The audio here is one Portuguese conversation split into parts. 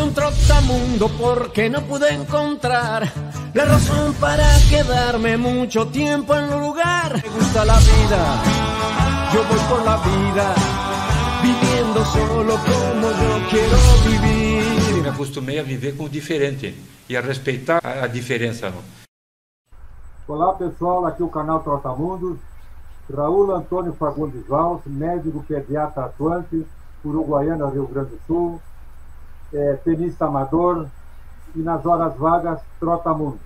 un trotamundo porque no pude encontrar la razón para quedarme mucho tiempo en un lugar. Me gusta la vida, yo voy por la vida, viviendo solo como yo quiero vivir. Me acostumei a viver com o diferente e a respeitar a diferença. Olá pessoal, aqui é o canal Trotamundos. Raul Antônio Fagundes Valls, médico pediatra atuante, Uruguaiana, Rio Grande do Sul, tenista amador e nas horas vagas Trotamundos.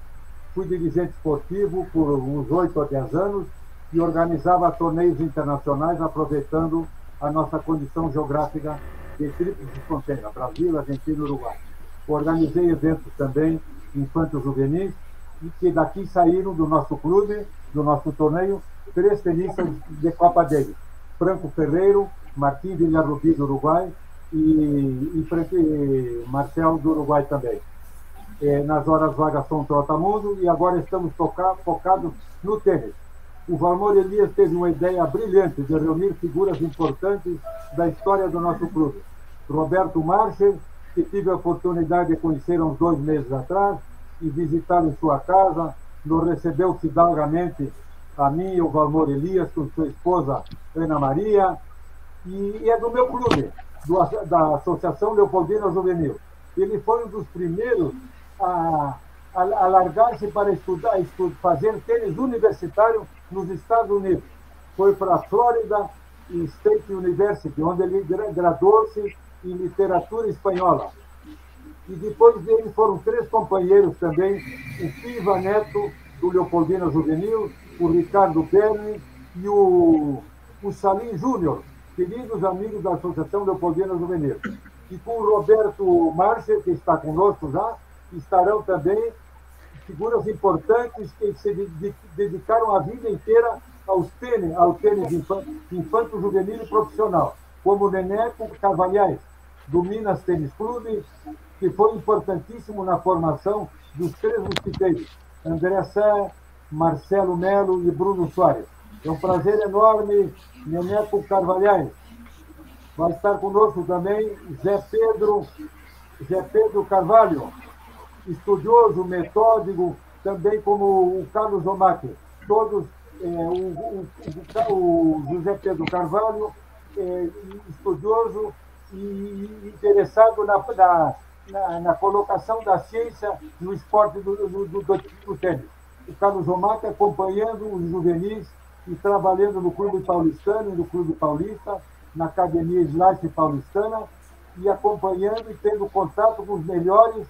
Fui dirigente esportivo por uns 8 a 10 anos e organizava torneios internacionais aproveitando a nossa condição geográfica de tríplice fronteira, Brasil, Argentina e Uruguai. Organizei eventos também infanto-juvenis e que daqui saíram do nosso clube, do nosso torneio, 3 tenistas de Copa Davis. Franco Ferreiro, Martim Villarrubi do Uruguai e Marcel do Uruguai também. Nas horas vagas são Trotamundo e agora estamos focados no tênis. O Valmor Elias teve uma ideia brilhante de reunir figuras importantes da história do nosso clube. Roberto Marcher, que tive a oportunidade de conhecer há uns 2 meses atrás e visitar em sua casa, nos recebeu fidalgamente a mim e o Valmor Elias, com sua esposa Ana Maria, e é do meu clube, da Associação Leopoldina Juvenil. Ele foi um dos primeiros a largar-se para fazer tênis universitário nos Estados Unidos. Foi para a Florida State University, onde ele graduou-se em literatura espanhola. E depois dele foram 3 companheiros também, o Piva Neto, do Leopoldina Juvenil, o Ricardo Berni e o Salim Júnior, queridos amigos da Associação Leopoldina Juvenil. E com o Roberto Marcher, que está conosco já, estarão também figuras importantes que se dedicaram a vida inteira ao tênis infanto-juvenil e profissional, como o Neneco Carvalhais, do Minas Tênis Clube, que foi importantíssimo na formação dos 3 mosquiteiros, André Sé, Marcelo Melo e Bruno Soares. É um prazer enorme, Neneco Carvalhais. Vai estar conosco também Zé Pedro Carvalho, estudioso, metódico, também como o Carlos Omac. Todos, o José Pedro Carvalho, estudioso e interessado na colocação da ciência no esporte do tênis. O Carlos Omac acompanhando os juvenis e trabalhando no Clube Paulistano e no Clube Paulista, na Academia Slash Paulistana, e acompanhando e tendo contato com os melhores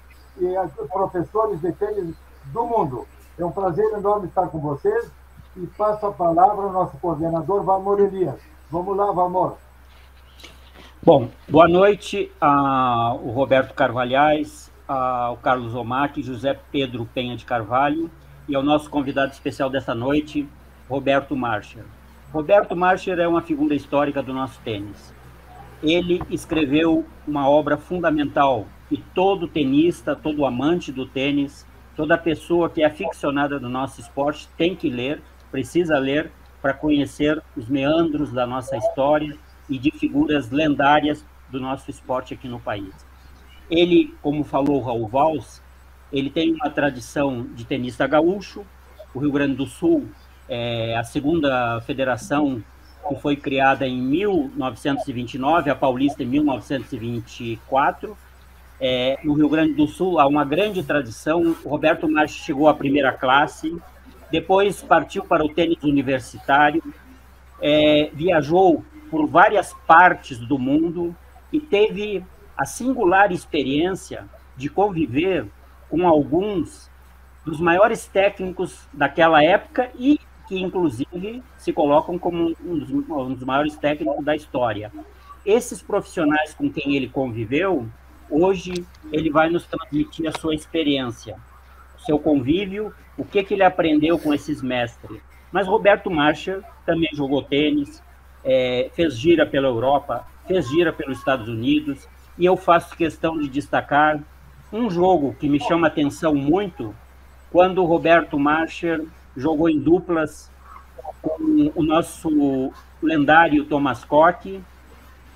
professores de tênis do mundo. É um prazer enorme estar com vocês e passo a palavra ao nosso coordenador, Valmor Elias. Vamos lá, Valmor. Bom, boa noite ao Roberto Carvalhais, ao Carlos Omac, José Pedro Penha de Carvalho e ao nosso convidado especial dessa noite, Roberto Marcher. Roberto Marcher é uma figura histórica do nosso tênis. Ele escreveu uma obra fundamental que todo tenista, todo amante do tênis, toda pessoa que é aficionada do nosso esporte tem que ler, precisa ler para conhecer os meandros da nossa história e de figuras lendárias do nosso esporte aqui no país. Ele, como falou Raul Valls, ele tem uma tradição de tenista gaúcho. O Rio Grande do Sul é a segunda federação que foi criada em 1929, a Paulista em 1924. No Rio Grande do Sul há uma grande tradição. O Roberto Marcher chegou à primeira classe, depois partiu para o tênis universitário, viajou por várias partes do mundo e teve a singular experiência de conviver com alguns dos maiores técnicos daquela época e que, inclusive, se colocam como um dos maiores técnicos da história. Esses profissionais com quem ele conviveu, hoje ele vai nos transmitir a sua experiência, o seu convívio, o que ele aprendeu com esses mestres. Mas Roberto Marcher também jogou tênis, fez gira pela Europa, fez gira pelos Estados Unidos, e eu faço questão de destacar um jogo que me chama a atenção muito, quando o Roberto Marcher jogou em duplas com o nosso lendário Thomas Koch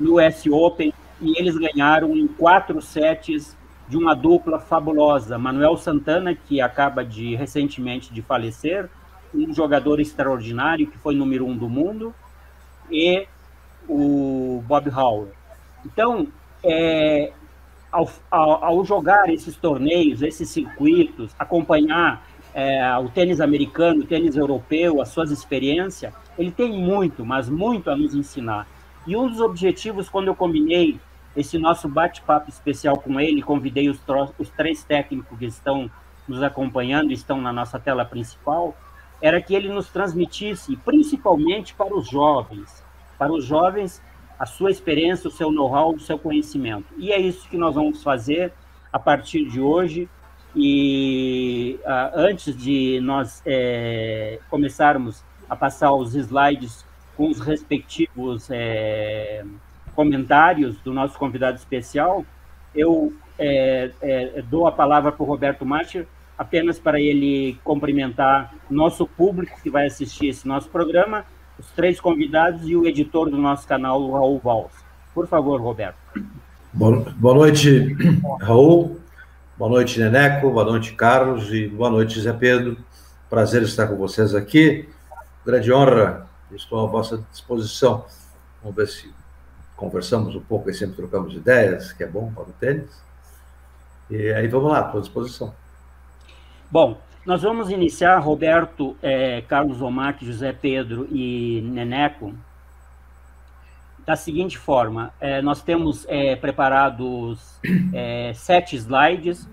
no US Open, e eles ganharam em 4 sets de uma dupla fabulosa, Manuel Santana, que acaba recentemente de falecer, um jogador extraordinário, que foi número 1 do mundo, e o Bob Howell. Então, ao jogar esses torneios, esses circuitos, acompanhar o tênis americano, o tênis europeu, as suas experiências, ele tem muito, mas muito a nos ensinar. E um dos objetivos, quando eu combinei esse nosso bate-papo especial com ele, convidei os 3 técnicos que estão nos acompanhando, estão na nossa tela principal, era que ele nos transmitisse, principalmente para os jovens, a sua experiência, o seu know-how, o seu conhecimento. E é isso que nós vamos fazer a partir de hoje. E antes de nós começarmos a passar os slides com os respectivos comentários do nosso convidado especial, eu dou a palavra para o Roberto Marcher, apenas para ele cumprimentar nosso público que vai assistir esse nosso programa, os 3 convidados e o editor do nosso canal, o Raul Valls. Por favor, Roberto. Boa noite, Raul. Boa noite, Neneco. Boa noite, Carlos. E boa noite, Zé Pedro. Prazer estar com vocês aqui. Grande honra. Estou à vossa disposição. Vamos ver se conversamos um pouco e sempre trocamos ideias, que é bom para o tênis. E aí, vamos lá, estou à disposição. Bom, nós vamos iniciar, Roberto, Carlos Omac, José Pedro e Neneco, da seguinte forma. Nós temos preparados 7 slides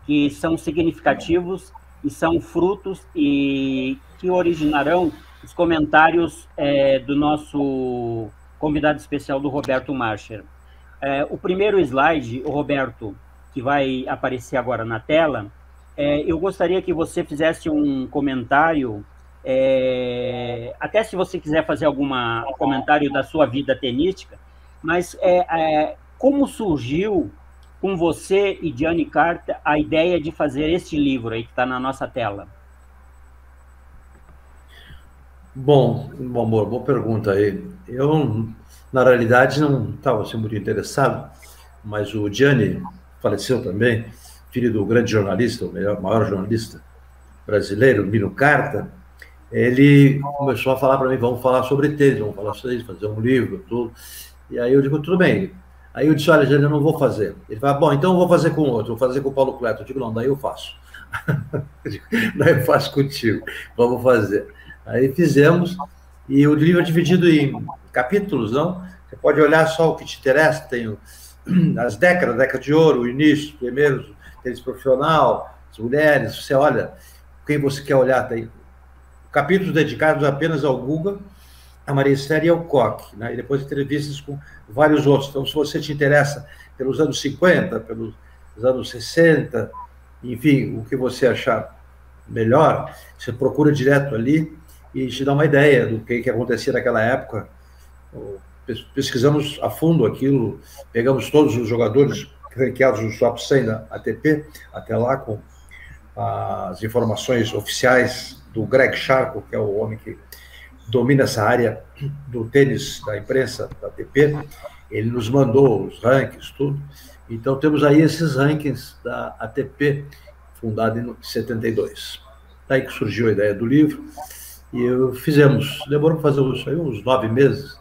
que são significativos e são frutos e que originarão os comentários do nosso convidado especial, do Roberto Marcher. O primeiro slide, o Roberto, que vai aparecer agora na tela, eu gostaria que você fizesse um comentário, até se você quiser fazer algum comentário da sua vida tenística, mas como surgiu com você e Gianni Carta a ideia de fazer este livro aí que está na nossa tela? Bom, amor, boa pergunta aí. Eu, na realidade, não estava assim, muito interessado, mas o Gianni faleceu também, filho do grande jornalista, o maior jornalista brasileiro, Mino Carta. Ele começou a falar para mim, vamos falar sobre tênis, vamos falar sobre isso, fazer um livro, tudo. E aí eu digo, tudo bem. Aí eu disse, olha, Gianni, eu não vou fazer. Ele fala, bom, então eu vou fazer com outro, vou fazer com o Paulo Cleto. Eu digo, não, daí eu faço. Daí eu faço contigo, vamos fazer. Aí fizemos, e o livro é dividido em capítulos, não? Você pode olhar só o que te interessa, tem as décadas, década de ouro, o início, os primeiros, tênis profissional, as mulheres, você olha, quem você quer olhar, tem capítulos dedicados apenas ao Guga, a Maria Esther e ao Koch, né? E depois entrevistas com vários outros. Então, se você te interessa pelos anos 50, pelos anos 60, enfim, o que você achar melhor, você procura direto ali e te dá uma ideia do que acontecia naquela época. Pesquisamos a fundo aquilo, pegamos todos os jogadores ranqueados no top 100 da ATP, até lá com as informações oficiais do Greg Charco, que é o homem que domina essa área do tênis, da imprensa da ATP. Ele nos mandou os rankings, tudo. Então, temos aí esses rankings da ATP, fundada em 72. Daí que surgiu a ideia do livro, e fizemos. Demorou para fazer isso aí uns 9 meses,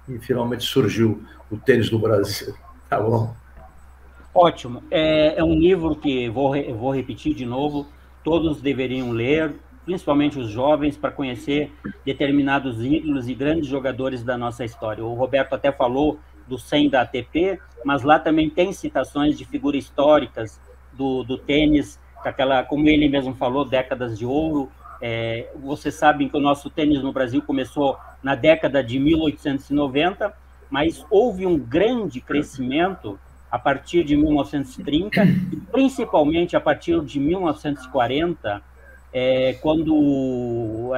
e finalmente surgiu o tênis do Brasil. Tá bom? Ótimo. É um livro que, vou repetir de novo, todos deveriam ler, principalmente os jovens, para conhecer determinados ídolos e grandes jogadores da nossa história. O Roberto até falou do 100 da ATP, mas lá também tem citações de figuras históricas do tênis, como ele mesmo falou, décadas de ouro. Vocês sabem que o nosso tênis no Brasil começou na década de 1890, mas houve um grande crescimento a partir de 1930, e principalmente a partir de 1940, quando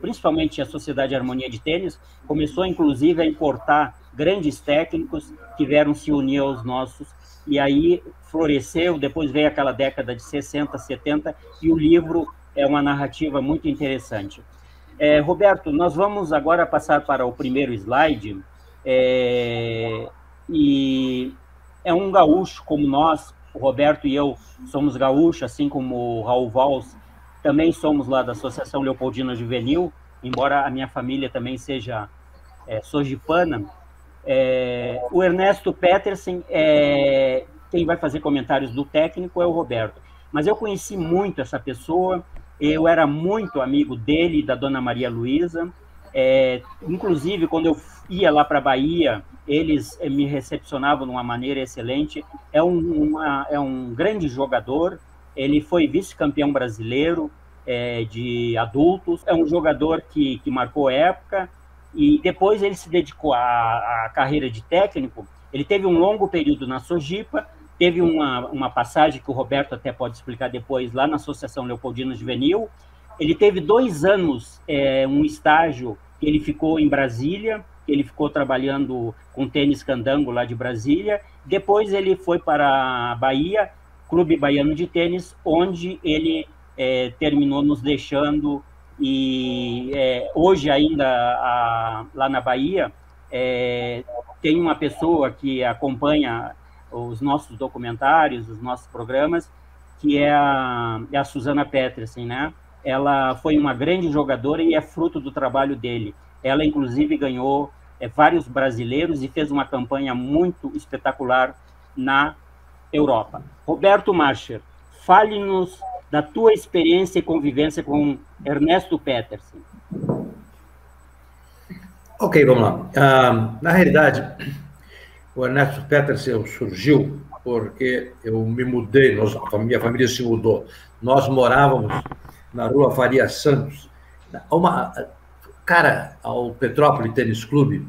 principalmente a Sociedade Harmonia de Tênis começou, inclusive, a importar grandes técnicos que vieram se unir aos nossos, e aí floresceu. Depois veio aquela década de 60, 70, e o livro é uma narrativa muito interessante. Roberto, nós vamos agora passar para o primeiro slide, e é um gaúcho como nós, O Roberto e eu somos gaúchos, assim como o Raul Valls, também somos lá da Associação Leopoldina Juvenil, embora a minha família também seja sojipana. O Ernesto Petersen, quem vai fazer comentários do técnico é o Roberto. Mas eu conheci muito essa pessoa, eu era muito amigo dele e da dona Maria Luísa. Inclusive, quando eu ia lá para a Bahia, eles me recepcionavam de uma maneira excelente. É um grande jogador, ele foi vice-campeão brasileiro de adultos, é um jogador que marcou época, e depois ele se dedicou à carreira de técnico. Ele teve um longo período na Sojipa, teve uma passagem que o Roberto até pode explicar depois, lá na Associação Leopoldina Juvenil. Ele teve 2 anos, um estágio que ele ficou em Brasília, ele ficou trabalhando com tênis candango lá de Brasília. Depois ele foi para a Bahia, Clube Baiano de Tênis, onde ele terminou nos deixando. E hoje ainda lá na Bahia tem uma pessoa que acompanha os nossos documentários, os nossos programas, que é a Susana Petersen, né? Ela foi uma grande jogadora e é fruto do trabalho dele. Ela, inclusive, ganhou vários brasileiros e fez uma campanha muito espetacular na Europa. Roberto Marcher, fale-nos da tua experiência e convivência com Ernesto Petersen. Ok, vamos lá. Na realidade, o Ernesto Petersen surgiu porque eu me mudei, minha família se mudou. Nós morávamos na rua Faria Santos, ao Petrópolis Tênis Clube,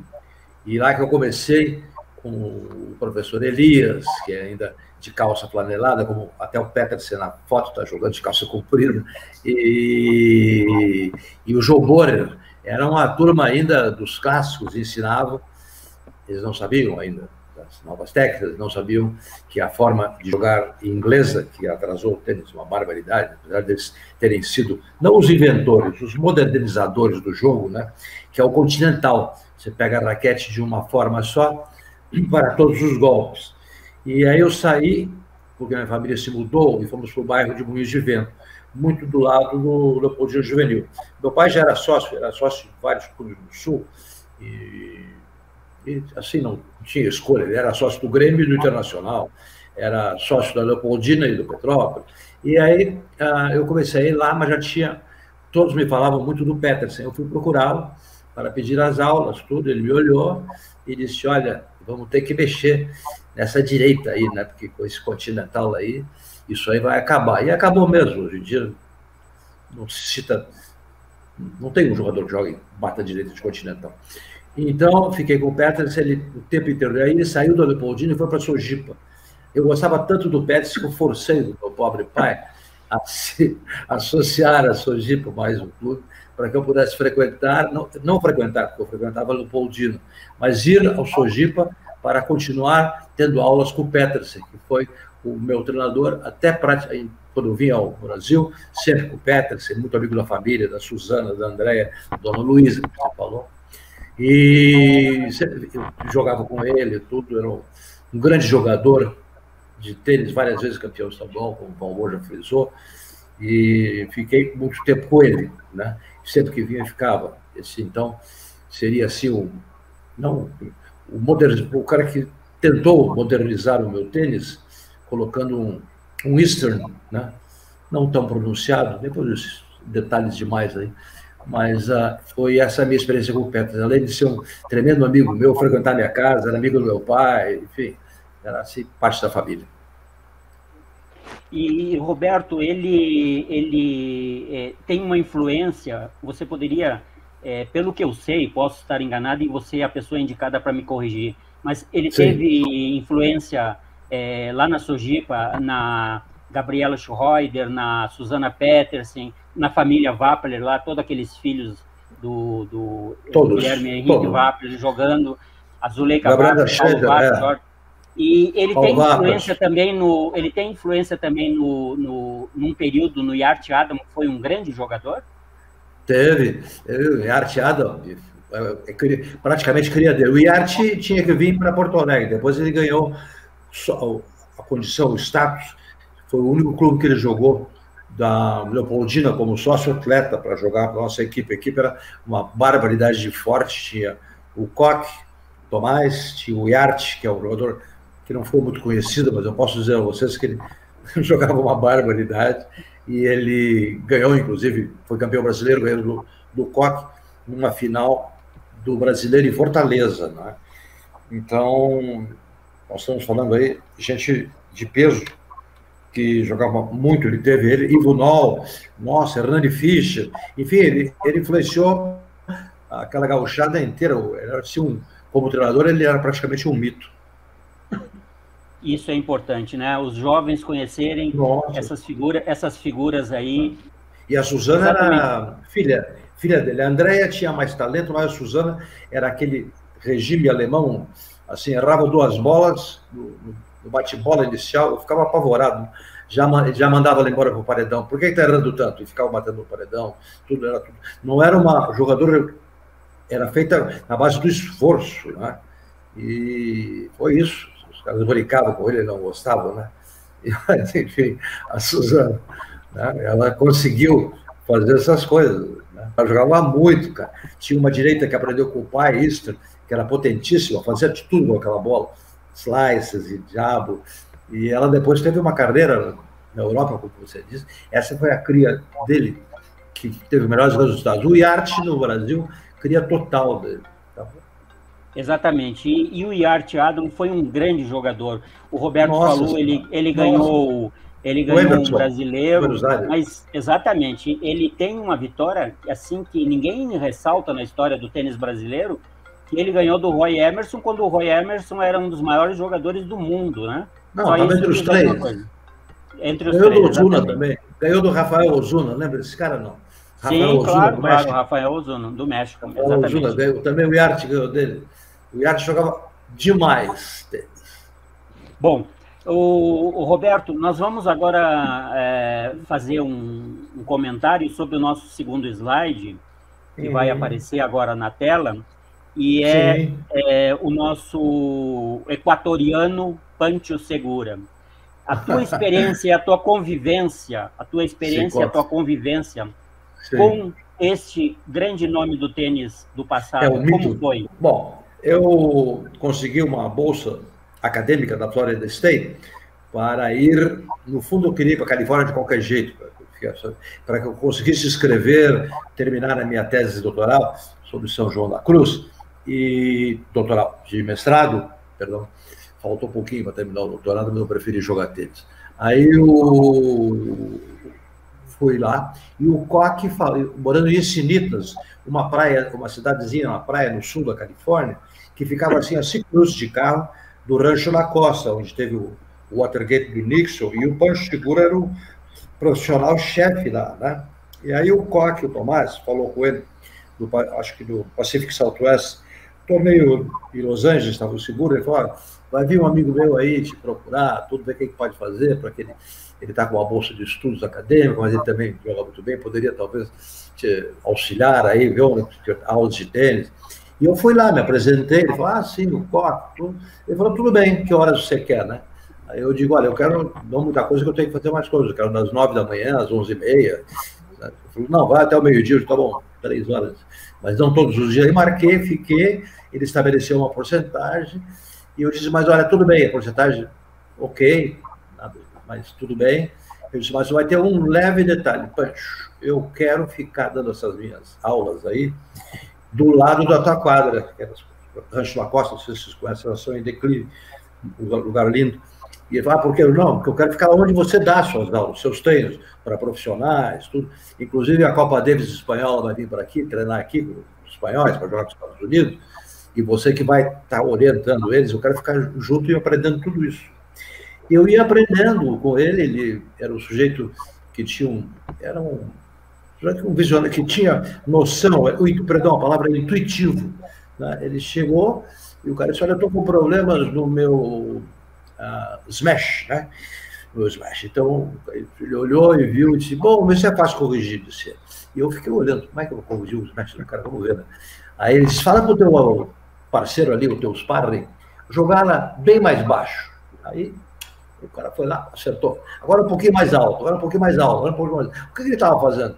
e lá que eu comecei com o professor Elias, que é ainda de calça flanelada, como até o Petersen na foto está jogando de calça comprida, e o João Borer. Era uma turma ainda dos clássicos, ensinavam, eles não sabiam ainda das novas técnicas, não sabiam que a forma de jogar inglesa, que atrasou o tênis, uma barbaridade, apesar deles terem sido, não os inventores, os modernizadores do jogo, né, que é o continental. Você pega a raquete de uma forma só para todos os golpes. E aí eu saí, porque minha família se mudou, e fomos para o bairro de Moinhos de Vento, muito do lado do Leopoldina Juvenil. Meu pai já era sócio de vários clubes do Sul, e assim, não tinha escolha, ele era sócio do Grêmio e do Internacional, era sócio da Leopoldina e do Petrópolis. E aí eu comecei a ir lá, mas todos me falavam muito do Petersen. Eu fui procurá-lo para pedir as aulas, tudo, ele me olhou e disse, olha, vamos ter que mexer nessa direita aí, né? Porque com esse continental aí, isso aí vai acabar. E acabou mesmo. Hoje em dia não se cita, não tem um jogador que jogue bata direita de continental. Então, fiquei com o Petersen o tempo inteiro. Aí ele saiu do Leopoldina e foi para a Sojipa. Eu gostava tanto do Petersen que eu forcei o meu pobre pai a se associar a Sojipa, mais um clube, para que eu pudesse frequentar, não frequentar, porque eu frequentava Leopoldina, mas ir ao Sojipa para continuar tendo aulas com o Petersen, que foi o meu treinador, até quando eu vim ao Brasil, sempre com o Petersen, muito amigo da família, da Susana, da Andréia, da dona Luísa, que você falou. E sempre eu jogava com ele, tudo, era um grande jogador de tênis, várias vezes campeão estadual, como o Paulo já frisou, e fiquei muito tempo com ele, né? Sempre que vinha, ficava. Então, seria assim, o cara que tentou modernizar o meu tênis, colocando um Eastern, né? Não tão pronunciado, depois os detalhes demais aí, mas foi essa a minha experiência com o Petersen. Além de ser um tremendo amigo meu, frequentar minha casa, era amigo do meu pai, enfim, era assim, parte da família. E, Roberto, ele tem uma influência, você poderia, pelo que eu sei, posso estar enganado e você é a pessoa indicada para me corrigir, mas ele Sim. teve influência lá na Sojipa, na Gabriela Schroeder, na Susana Petersen, na família Wappler, lá, todos aqueles filhos do Guilherme Henrique Wappler jogando, a Zuleika Wappler, Paulo Wappler, e ele tem influência também num período no Yart Adam, que foi um grande jogador? Teve. O Yart Adam praticamente queria dele. O Yart tinha que vir para Porto Alegre, depois ele ganhou a condição, o status. Foi o único clube que ele jogou da Leopoldina como sócio-atleta para jogar para a nossa equipe. A equipe era uma barbaridade de forte. Tinha o Koch, Tomás, tinha o Yart, que é um jogador que não foi muito conhecido, mas eu posso dizer a vocês que ele jogava uma barbaridade. E ele ganhou, inclusive, foi campeão brasileiro, ganhou do Koch numa final do Brasileiro em Fortaleza, né? Então, nós estamos falando aí de gente de peso que jogava muito. Ele teve Ivo Noll, nossa, Hernani Fischer, enfim, ele influenciou aquela gauchada inteira. Assim, como treinador, ele era praticamente um mito. Isso é importante, né? Os jovens conhecerem essas figuras aí. E a Suzana era filha dele. A Andréia tinha mais talento, mas a Suzana era aquele regime alemão, assim, errava 2 bolas no bate-bola inicial, eu ficava apavorado. Já mandava ela embora para o paredão. Por que está errando tanto? E ficava batendo no paredão. Tudo. Não era uma jogadora, era feita na base do esforço, né? E foi isso. Os caras brincavam com ele, não gostavam, né? Mas, enfim, a Suzana, né, ela conseguiu fazer essas coisas, né? Ela jogava muito, cara. Tinha uma direita que aprendeu com o pai, Easter, que era potentíssima, fazia de tudo com aquela bola, slices e diabo. E ela depois teve uma carreira na Europa, como você disse. Essa foi a cria dele, que teve melhores resultados. O Yart no Brasil, cria total dele. Tá? Exatamente. E o Yart Adam foi um grande jogador. O Roberto falou, ele ganhou um brasileiro, mas exatamente, ele tem uma vitória assim que ninguém ressalta na história do tênis brasileiro, que ele ganhou do Roy Emerson, quando o Roy Emerson era um dos maiores jogadores do mundo, né? Não, estava entre os 3. Entre os ganhou 3, do Ozuna exatamente. Também. Ganhou do Rafael Ozuna, lembra desse cara, não? Rafael Sim, Ozuna, claro, Rafael Ozuna, do México. Exatamente. Ozuna ganhou, também o Yart ganhou dele. O Yart jogava demais. Bom, o Roberto, nós vamos agora fazer um comentário sobre o nosso segundo slide, que vai aparecer agora na tela, e é o nosso equatoriano Pancho Segura. A tua experiência e a tua convivência, com este grande nome do tênis do passado, como foi? Bom, eu consegui uma bolsa acadêmica da Florida State para ir, no fundo eu queria ir para a Califórnia de qualquer jeito, para que eu conseguisse escrever, terminar a minha tese doutoral sobre São João da Cruz, e doutoral de mestrado, perdão, faltou um pouquinho para terminar o doutorado, mas eu preferi jogar tênis. Aí eu fui lá, e o Koch, morando em Encinitas, uma praia, uma cidadezinha, uma praia no sul da Califórnia, que ficava assim a 5 minutos de carro do Rancho La Costa, onde teve o Watergate do Nixon, e o Pancho Segura era o profissional chefe lá, né? E aí o Koch, o Tomás, falou com ele, acho que do Pacific Southwest, torneio em Los Angeles, estava o seguro, ele falou, vai vir um amigo meu aí te procurar, tudo, ver o que pode fazer, para que ele está com uma bolsa de estudos acadêmicos, mas ele também joga muito bem, poderia talvez te auxiliar aí, ver aulas de tênis. E eu fui lá, me apresentei, ele falou, sim, o Koch, tudo. Ele falou, tudo bem, que horas você quer, né? Aí eu digo, olha, eu quero, não muita coisa, que eu tenho que fazer mais coisas, eu quero das 9 da manhã, às 11h30. Ele falou, não, vai até o meio-dia, tá bom, 3 horas. Mas não todos os dias. Aí marquei, fiquei, ele estabeleceu uma porcentagem, e eu disse, mas olha, tudo bem, a porcentagem, ok, mas tudo bem. Eu disse, mas vai ter um leve detalhe, Pancho, eu quero ficar dando essas minhas aulas aí, do lado da tua quadra, que era Rancho La Costa, não sei se vocês conhecem, elas são em declive, um lugar lindo. E ele falou, por que não? Porque eu quero ficar onde você dá suas aulas, seus treinos, para profissionais, tudo. Inclusive a Copa Davis espanhola vai vir para aqui, treinar aqui com os espanhóis, para jogar com os Estados Unidos, e você que vai estar orientando eles, eu quero ficar junto e aprendendo tudo isso. E eu ia aprendendo com ele era um sujeito que tinha era um visionário, que tinha noção, perdão, a palavra é intuitivo, né? Ele chegou e o cara disse, olha, eu estou com problemas no meu smash, né? No smash. Então, ele olhou e viu e disse, bom, mas isso é fácil corrigir, disse. E eu fiquei olhando, como é que eu vou corrigir o smash? Cara, vamos ver, né? Aí ele disse, fala para o teu parceiro ali, o teu sparring, jogar lá bem mais baixo. Aí O cara foi lá, acertou. Agora um pouquinho mais alto, agora um pouquinho mais alto, agora um pouquinho mais alto. O que ele estava fazendo?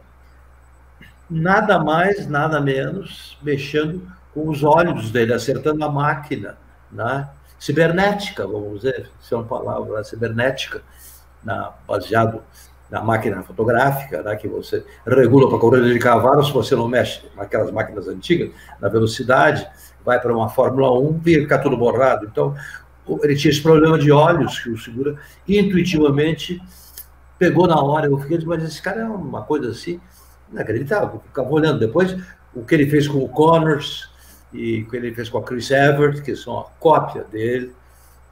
Nada mais, nada menos, mexendo com os olhos dele, acertando a máquina, né? Cibernética, vamos dizer, se é uma palavra, cibernética, baseado na máquina fotográfica, né, que você regula para corrida de cavalo, se você não mexe naquelas máquinas antigas, na velocidade, vai para uma Fórmula 1, fica tudo borrado. Então, ele tinha esse problema de olhos, que o segura intuitivamente pegou na hora. Eu fiquei, mas esse cara é uma coisa assim, inacreditável. Eu ficava olhando depois o que ele fez com o Connors e o que ele fez com a Chris Evert, que são a cópia dele,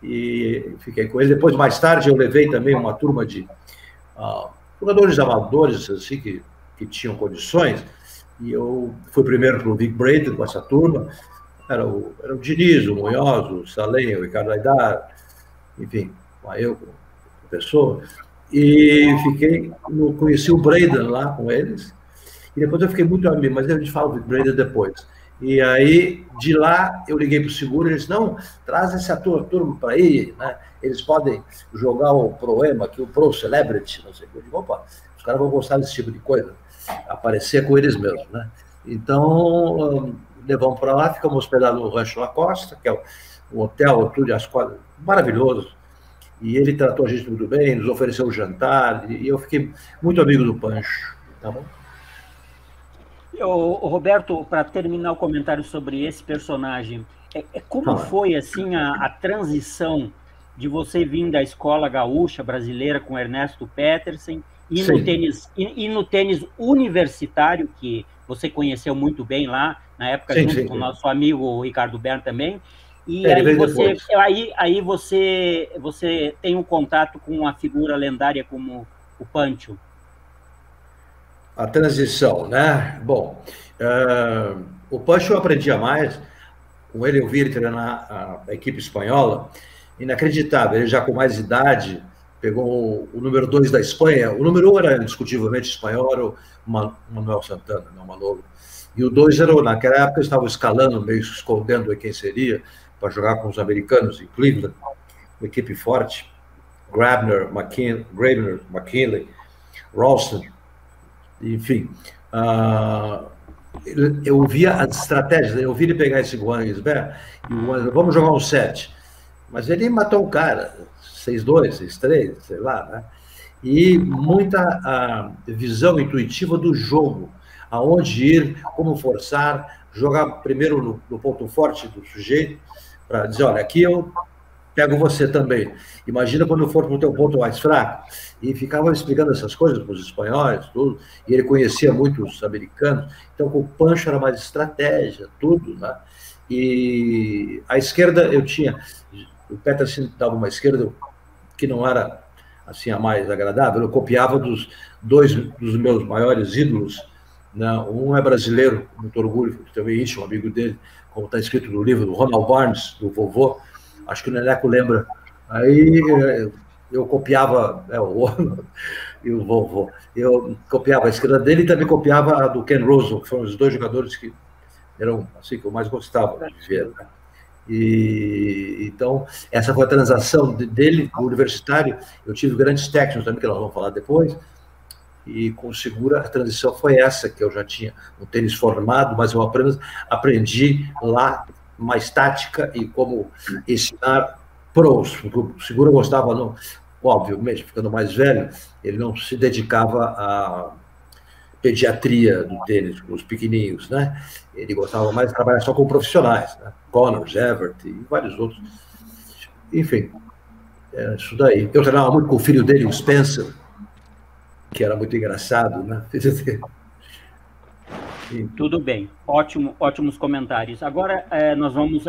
e fiquei com ele. Depois, mais tarde, eu levei também uma turma de jogadores amadores assim, que tinham condições, e eu fui primeiro para o Big Braden com essa turma. Era o Diniz, o Munhoz, o Salem, o Ricardo Aidar, enfim, eu, a pessoa, e conheci o Braden lá com eles, e depois eu fiquei muito amigo, mas a gente fala do Big Braden depois. E aí, de lá, eu liguei para o seguro, eles não, traz essa turma para aí, né? Eles podem jogar o Proema aqui, o Pro Celebrity, não sei o que. Eu digo, opa, os caras vão gostar desse tipo de coisa, aparecer com eles mesmos, né? Então, levamos para lá, ficamos hospedados no Rancho La Costa, que é um hotel, tudo, as quadras, maravilhoso, e ele tratou a gente muito bem, nos ofereceu um jantar, e eu fiquei muito amigo do Pancho, tá bom? Roberto, para terminar o comentário sobre esse personagem, como foi assim a transição de você vir da escola gaúcha brasileira com Ernesto Petersen e no tênis universitário, que você conheceu muito bem lá, na época, junto com o nosso amigo Ricardo Bern também, e aí você tem um contato com uma figura lendária como o Pancho. A transição, né? Bom, o Pancho eu aprendia mais, com ele eu vi ele treinar a equipe espanhola, inacreditável, ele já com mais idade, pegou o número 2 da Espanha, o número 1 era indiscutivelmente espanhol, era o Manuel Santana, não Manolo, e o 2 era, naquela época, estava escalando, meio escondendo quem seria, para jogar com os americanos em Cleveland, uma equipe forte, Grabner, McKinley, Ralston, enfim, eu via as estratégias, eu vi ele pegar esse Juan Isbert, e vamos jogar um 7, mas ele matou o cara, 6-2, 6-3, sei lá, né? E muita visão intuitiva do jogo, aonde ir, como forçar, jogar primeiro no ponto forte do sujeito, para dizer, olha, aqui eu pego você também. Imagina quando eu for para o teu ponto mais fraco. E ficava explicando essas coisas para os espanhóis, tudo, e ele conhecia muito os americanos, então com o Pancho era mais estratégia, tudo, né? E a esquerda eu tinha, o Petersen dava uma esquerda que não era assim a mais agradável, eu copiava dois dos meus maiores ídolos, né? Um é brasileiro, com muito orgulho, também íntimo, amigo dele, como está escrito no livro, do Ronald Barnes, do vovô, acho que o Neneco lembra. Aí eu copiava e o vovô. Eu copiava a esquerda dele e também copiava a do Ken Rosewall, que foram os dois jogadores que eram assim que eu mais gostava de ver. Né? E então essa foi a transação dele, do universitário. Eu tive grandes técnicos também que nós vamos falar depois. E com o Segura a transição foi essa, que eu já tinha um tênis formado, mas eu aprendi lá mais tática e como ensinar pros. O Segura gostava, óbvio, mesmo ficando mais velho, ele não se dedicava à pediatria do tênis, com os pequenininhos, né? Ele gostava mais de trabalhar só com profissionais, né? Connors, Evert e vários outros. Enfim, é isso daí. Eu treinava muito com o filho dele, o Spencer, que era muito engraçado, né? Tudo bem, ótimos comentários. Agora nós vamos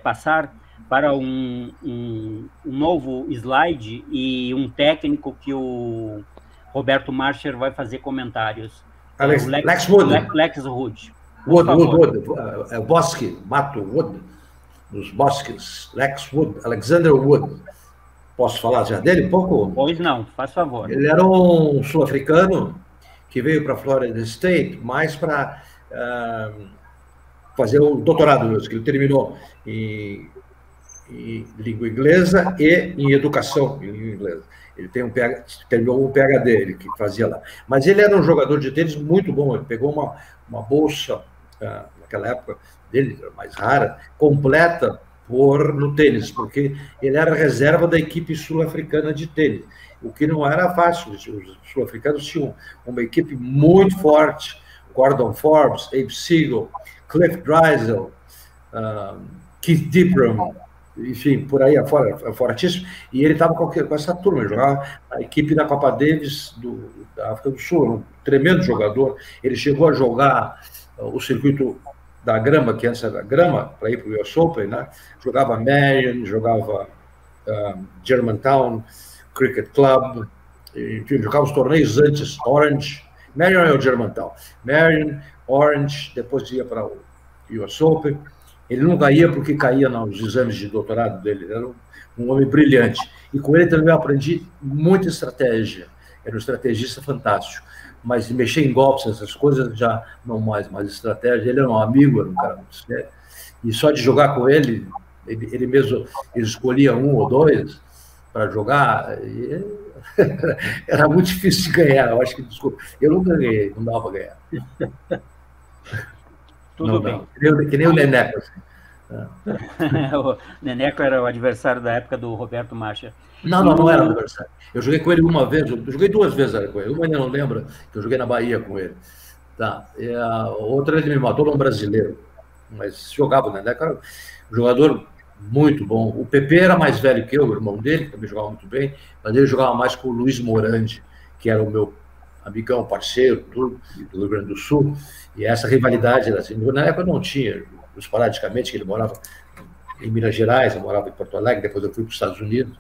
passar para um novo slide e um técnico que o Roberto Marcher vai fazer comentários. Lex Wood. Lex Wood. Wood. Bosque, Mato Wood, dos Bosques. Lex Wood, Alexander Wood. Posso falar já dele um pouco? Pois não, faz favor. Ele era um sul-africano que veio para a Florida State mais para fazer o doutorado mesmo, que ele terminou em em língua inglesa e em educação em língua inglesa. Ele tem terminou um PhD, ele que fazia lá. Mas ele era um jogador de tênis muito bom, ele pegou uma bolsa, naquela época dele, mais rara, completa no tênis, porque ele era reserva da equipe sul-africana de tênis, o que não era fácil. Os sul-africanos tinham uma equipe muito forte, Gordon Forbes, Abe Siegel, Cliff Drysdale, Keith Dipram, enfim, por aí afora, fortíssimo, e ele estava com essa turma, ele jogava a equipe da Copa Davis da África do Sul, um tremendo jogador. Ele chegou a jogar o circuito da grama, que antes era grama, para ir para o US Open, né? Jogava Marion, jogava Germantown Cricket Club, enfim, jogava os torneios antes, Orange, Marion é o Germantown, Marion, Orange, depois ia para o US Open. Ele nunca ia porque caía nos exames de doutorado dele, ele era um homem brilhante. E com ele também eu aprendi muita estratégia, era um estrategista fantástico. Mas mexer em golpes, essas coisas, já não mais estratégia. Ele era um amigo, era um cara muito sério. E só de jogar com ele, ele mesmo escolhia um ou dois para jogar, era muito difícil de ganhar. Eu acho que, desculpa, eu nunca ganhei, não dava para ganhar. Tudo bem. Que nem o Neneco. Assim. O Neneco era o adversário da época do Roberto Macha. Não era adversário. Eu joguei com ele uma vez, eu joguei 2 vezes com ele. Uma ainda não lembra, que eu joguei na Bahia com ele. Tá. E a outra ele me matou, um brasileiro. Mas jogava o Neneco, era um jogador muito bom. O Pepe era mais velho que eu, o irmão dele, que também jogava muito bem, mas ele jogava mais com o Luiz Morandi, que era o meu amigão, parceiro, tudo, do Rio Grande do Sul. E essa rivalidade, assim, na época não tinha, esporadicamente, que ele morava em Minas Gerais, eu morava em Porto Alegre, depois eu fui para os Estados Unidos,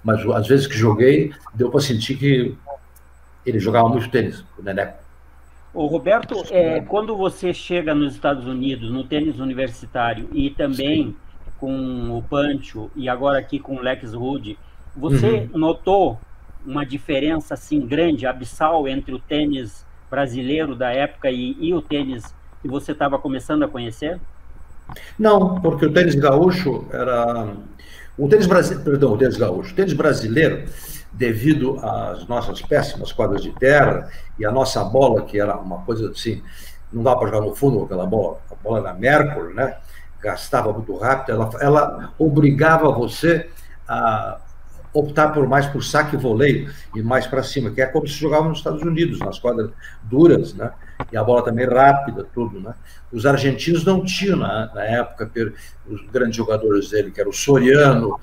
mas às vezes que joguei, deu para sentir que ele jogava muito tênis, o Neneco. Ô, Roberto, quando você chega nos Estados Unidos, no tênis universitário, e também com o Pancho, e agora aqui com o Lex Rude, você notou uma diferença assim grande, abissal, entre o tênis brasileiro da época e o tênis que você estava começando a conhecer? Não, porque o tênis gaúcho era... O tênis gaúcho. O tênis brasileiro, devido às nossas péssimas quadras de terra e a nossa bola, que era uma coisa assim, não dava para jogar no fundo com aquela bola, a bola era Mercury, né? Gastava muito rápido, ela obrigava você a optar por saque e voleio e mais para cima, que é como se jogava nos Estados Unidos, nas quadras duras, né? E a bola também rápida, tudo, né? Os argentinos não tinham, na época, os grandes jogadores dele, que era o Soriano,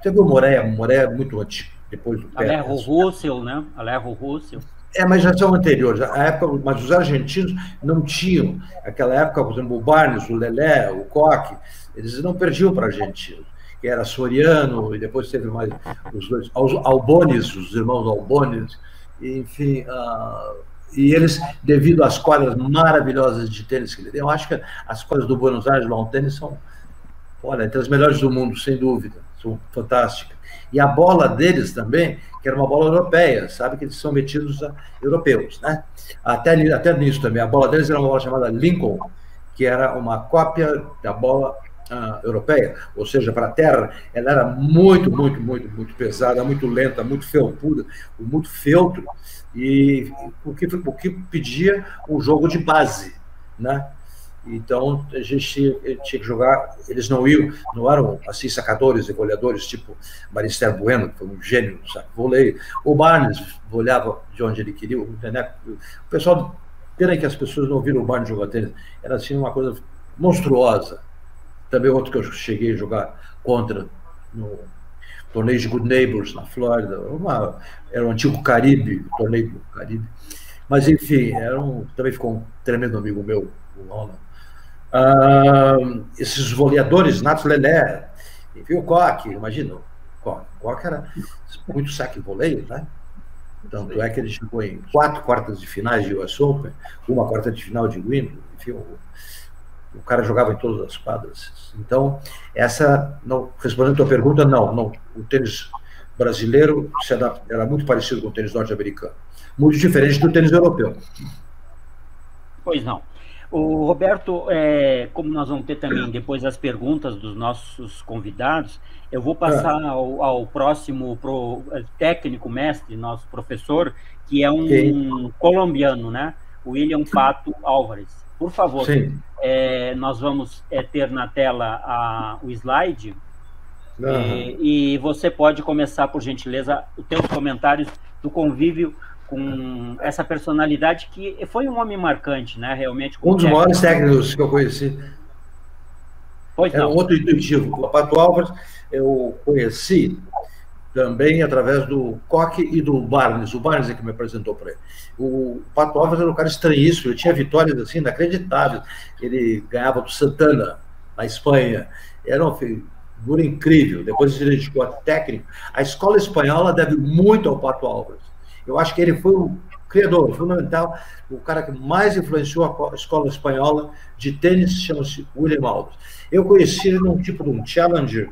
teve o Moreira muito antigo, depois do Pérez. Alejo Russell, né? Alejo Russell. Mas já são anteriores. A época, mas os argentinos não tinham. Naquela época, por exemplo, o Barnes, o Lelé, o Koch, eles não perdiam para argentinos, que era Soriano, e depois teve mais os dois, Albones, os irmãos Albones, enfim, e eles, devido às quadras maravilhosas de tênis que ele tem, eu acho que as quadras do Buenos Aires Lawn Tennis são, olha, entre as melhores do mundo, sem dúvida, são fantásticas. E a bola deles também, que era uma bola europeia, sabe que eles são metidos a europeus, né? Até nisso também, a bola deles era uma bola chamada Lincoln, que era uma cópia da bola europeia, ou seja, para a terra, ela era muito pesada, muito lenta, muito felpuda, muito feltro, e o que pedia um jogo de base, né? Então a gente tinha que jogar, eles não eram assim sacadores e goleadores tipo Marister Bueno, que foi um gênio do saco voleio. O Barnes olhava de onde ele queria, o pessoal, pena que as pessoas não viram o Barnes jogar tênis, era assim uma coisa monstruosa. Também outro que eu cheguei a jogar contra no torneio de Good Neighbors, na Flórida, era o antigo Caribe, o torneio do Caribe. Mas, enfim, também ficou um tremendo amigo meu, o Ronald. Esses voleadores, Nato Lelé, enfim, o Koch, imagina, o Koch era muito saque e voleio, né? Tanto é que ele chegou em 4 quartas de finais de US Open, 1 quarta de final de Wimbledon, enfim, o cara jogava em todas as quadras. Então, respondendo a tua pergunta, não. O tênis brasileiro era muito parecido com o tênis norte-americano. Muito diferente do tênis europeu. Pois não. O Roberto, como nós vamos ter também depois as perguntas dos nossos convidados, eu vou passar ao próximo técnico mestre, nosso professor, que é um colombiano, né? William Pato Álvares. Por favor, nós vamos ter na tela o slide, e você pode começar, por gentileza, os teus comentários do convívio com essa personalidade que foi um homem marcante, né? Realmente. Um dos maiores técnicos que eu conheci. Era um outro intuitivo. O Pato Álvares eu conheci também através do Koch e do Barnes. O Barnes é que me apresentou para ele. O Pato Álvares era um cara estranhíssimo, ele tinha vitórias assim inacreditáveis. Ele ganhava do Santana, na Espanha. Era uma figura incrível. Depois ele dedicou a técnico. A escola espanhola deve muito ao Pato Álvares. Eu acho que ele foi o criador, fundamental, o cara que mais influenciou a escola espanhola de tênis, chama-se William Álvares. Eu conheci ele num tipo de um challenger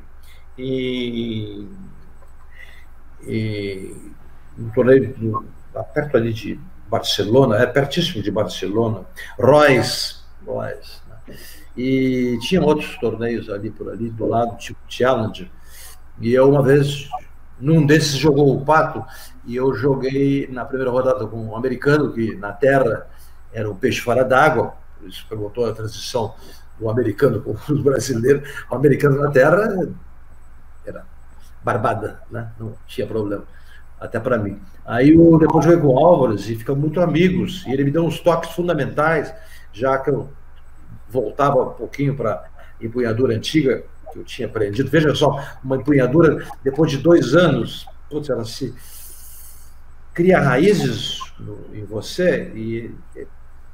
um torneio perto ali de Barcelona, pertíssimo de Barcelona, Royce, né? E tinha outros torneios ali por ali, do lado, tipo challenger. E eu, uma vez, num desses, jogou o Pato, e eu joguei na primeira rodada com um americano, que na terra era um peixe fora d'água, por isso perguntou a transição do americano com os brasileiros. O americano na terra era barbada, né? Não tinha problema, até para mim. Aí eu depois joguei com o Álvares e ficamos muito amigos, e ele me deu uns toques fundamentais, já que eu voltava um pouquinho para a empunhadura antiga, que eu tinha aprendido. Veja só, uma empunhadura, depois de 2 anos, putz, ela se cria raízes em você e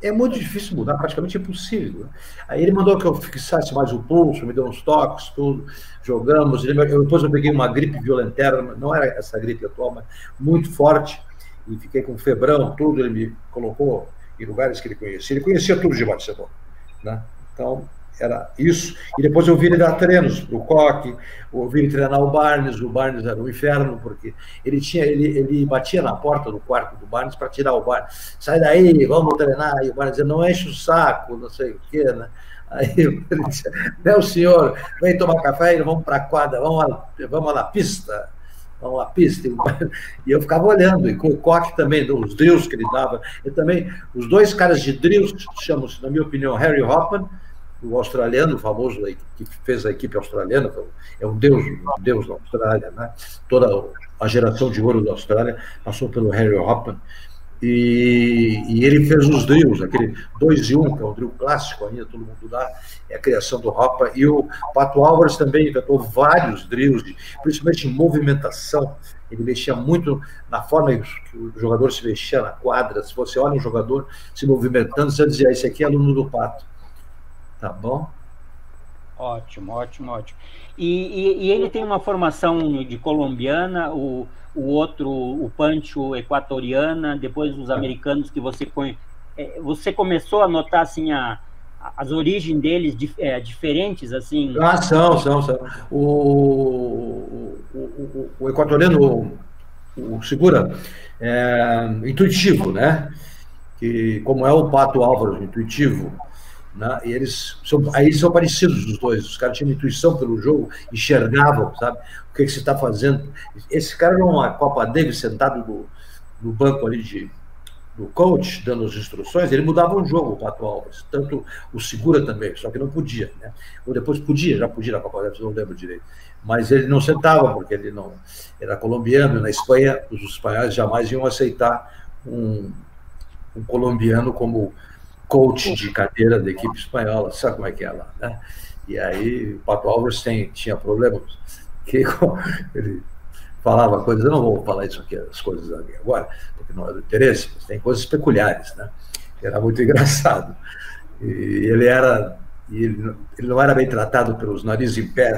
é muito difícil mudar, praticamente impossível, né? Aí ele mandou que eu fixasse mais o pulso, me deu uns toques, tudo, jogamos. Depois eu peguei uma gripe violentera, não era essa gripe atual, mas muito forte, e fiquei com febrão, tudo. Ele me colocou em lugares que ele conhecia tudo de Barcelona, né? Então, era isso. E depois eu vi ele dar treinos para o Koch, eu vi ele treinar o Barnes era um inferno, porque ele batia na porta do quarto do Barnes para tirar o Barnes. Sai daí, vamos treinar. E o Barnes dizia, não enche o saco, não sei o quê, né? Aí ele dizia, meu senhor, vem tomar café e vamos para a quadra, vamos na pista. Vamos à pista. E eu ficava olhando, e com o Koch também, os drills que ele dava. E também, os 2 caras de drills, chamam-se, na minha opinião, Harry Hopman, o australiano, famoso, que fez a equipe australiana, é um deus da Austrália, né? Toda a geração de ouro da Austrália passou pelo Harry Hopman, e ele fez os drills, aquele 2 em 1, que é um drill clássico ainda, todo mundo dá, é a criação do Hopman. E o Pato Álvares também inventou vários drills, principalmente em movimentação. Ele mexia muito na forma que o jogador se mexia na quadra. Se você olha um jogador se movimentando, você dizia, esse aqui é aluno do Pato. Tá bom? Ótimo. E ele tem uma formação de colombiana, o outro, o Pancho, equatoriana, depois os americanos que você conhece. Você começou a notar assim as origens deles diferentes, assim? São. O equatoriano, o Segura, é intuitivo, né? Que, como é o Pato Álvares, intuitivo, né? E eles são parecidos os dois. Os caras tinham intuição pelo jogo, enxergavam, sabe, o que você está fazendo. Esse cara, numa Copa Davis, sentado no banco ali do coach, dando as instruções, ele mudava o jogo, o Pato Álvares. Tanto o Segura também, só que não podia, né? Ou depois já podia na Copa Davis, não lembro direito. Mas ele não sentava, porque ele não era colombiano. Na Espanha, os espanhóis jamais iam aceitar um colombiano como coach de cadeira da equipe espanhola, sabe como é que é lá, né? E aí o Pato Álvares tinha problemas, que ele falava coisas, eu não vou falar isso aqui, as coisas aqui agora, porque não é do interesse, mas tem coisas peculiares, né? Era muito engraçado. E ele não era bem tratado pelos narizes em pé.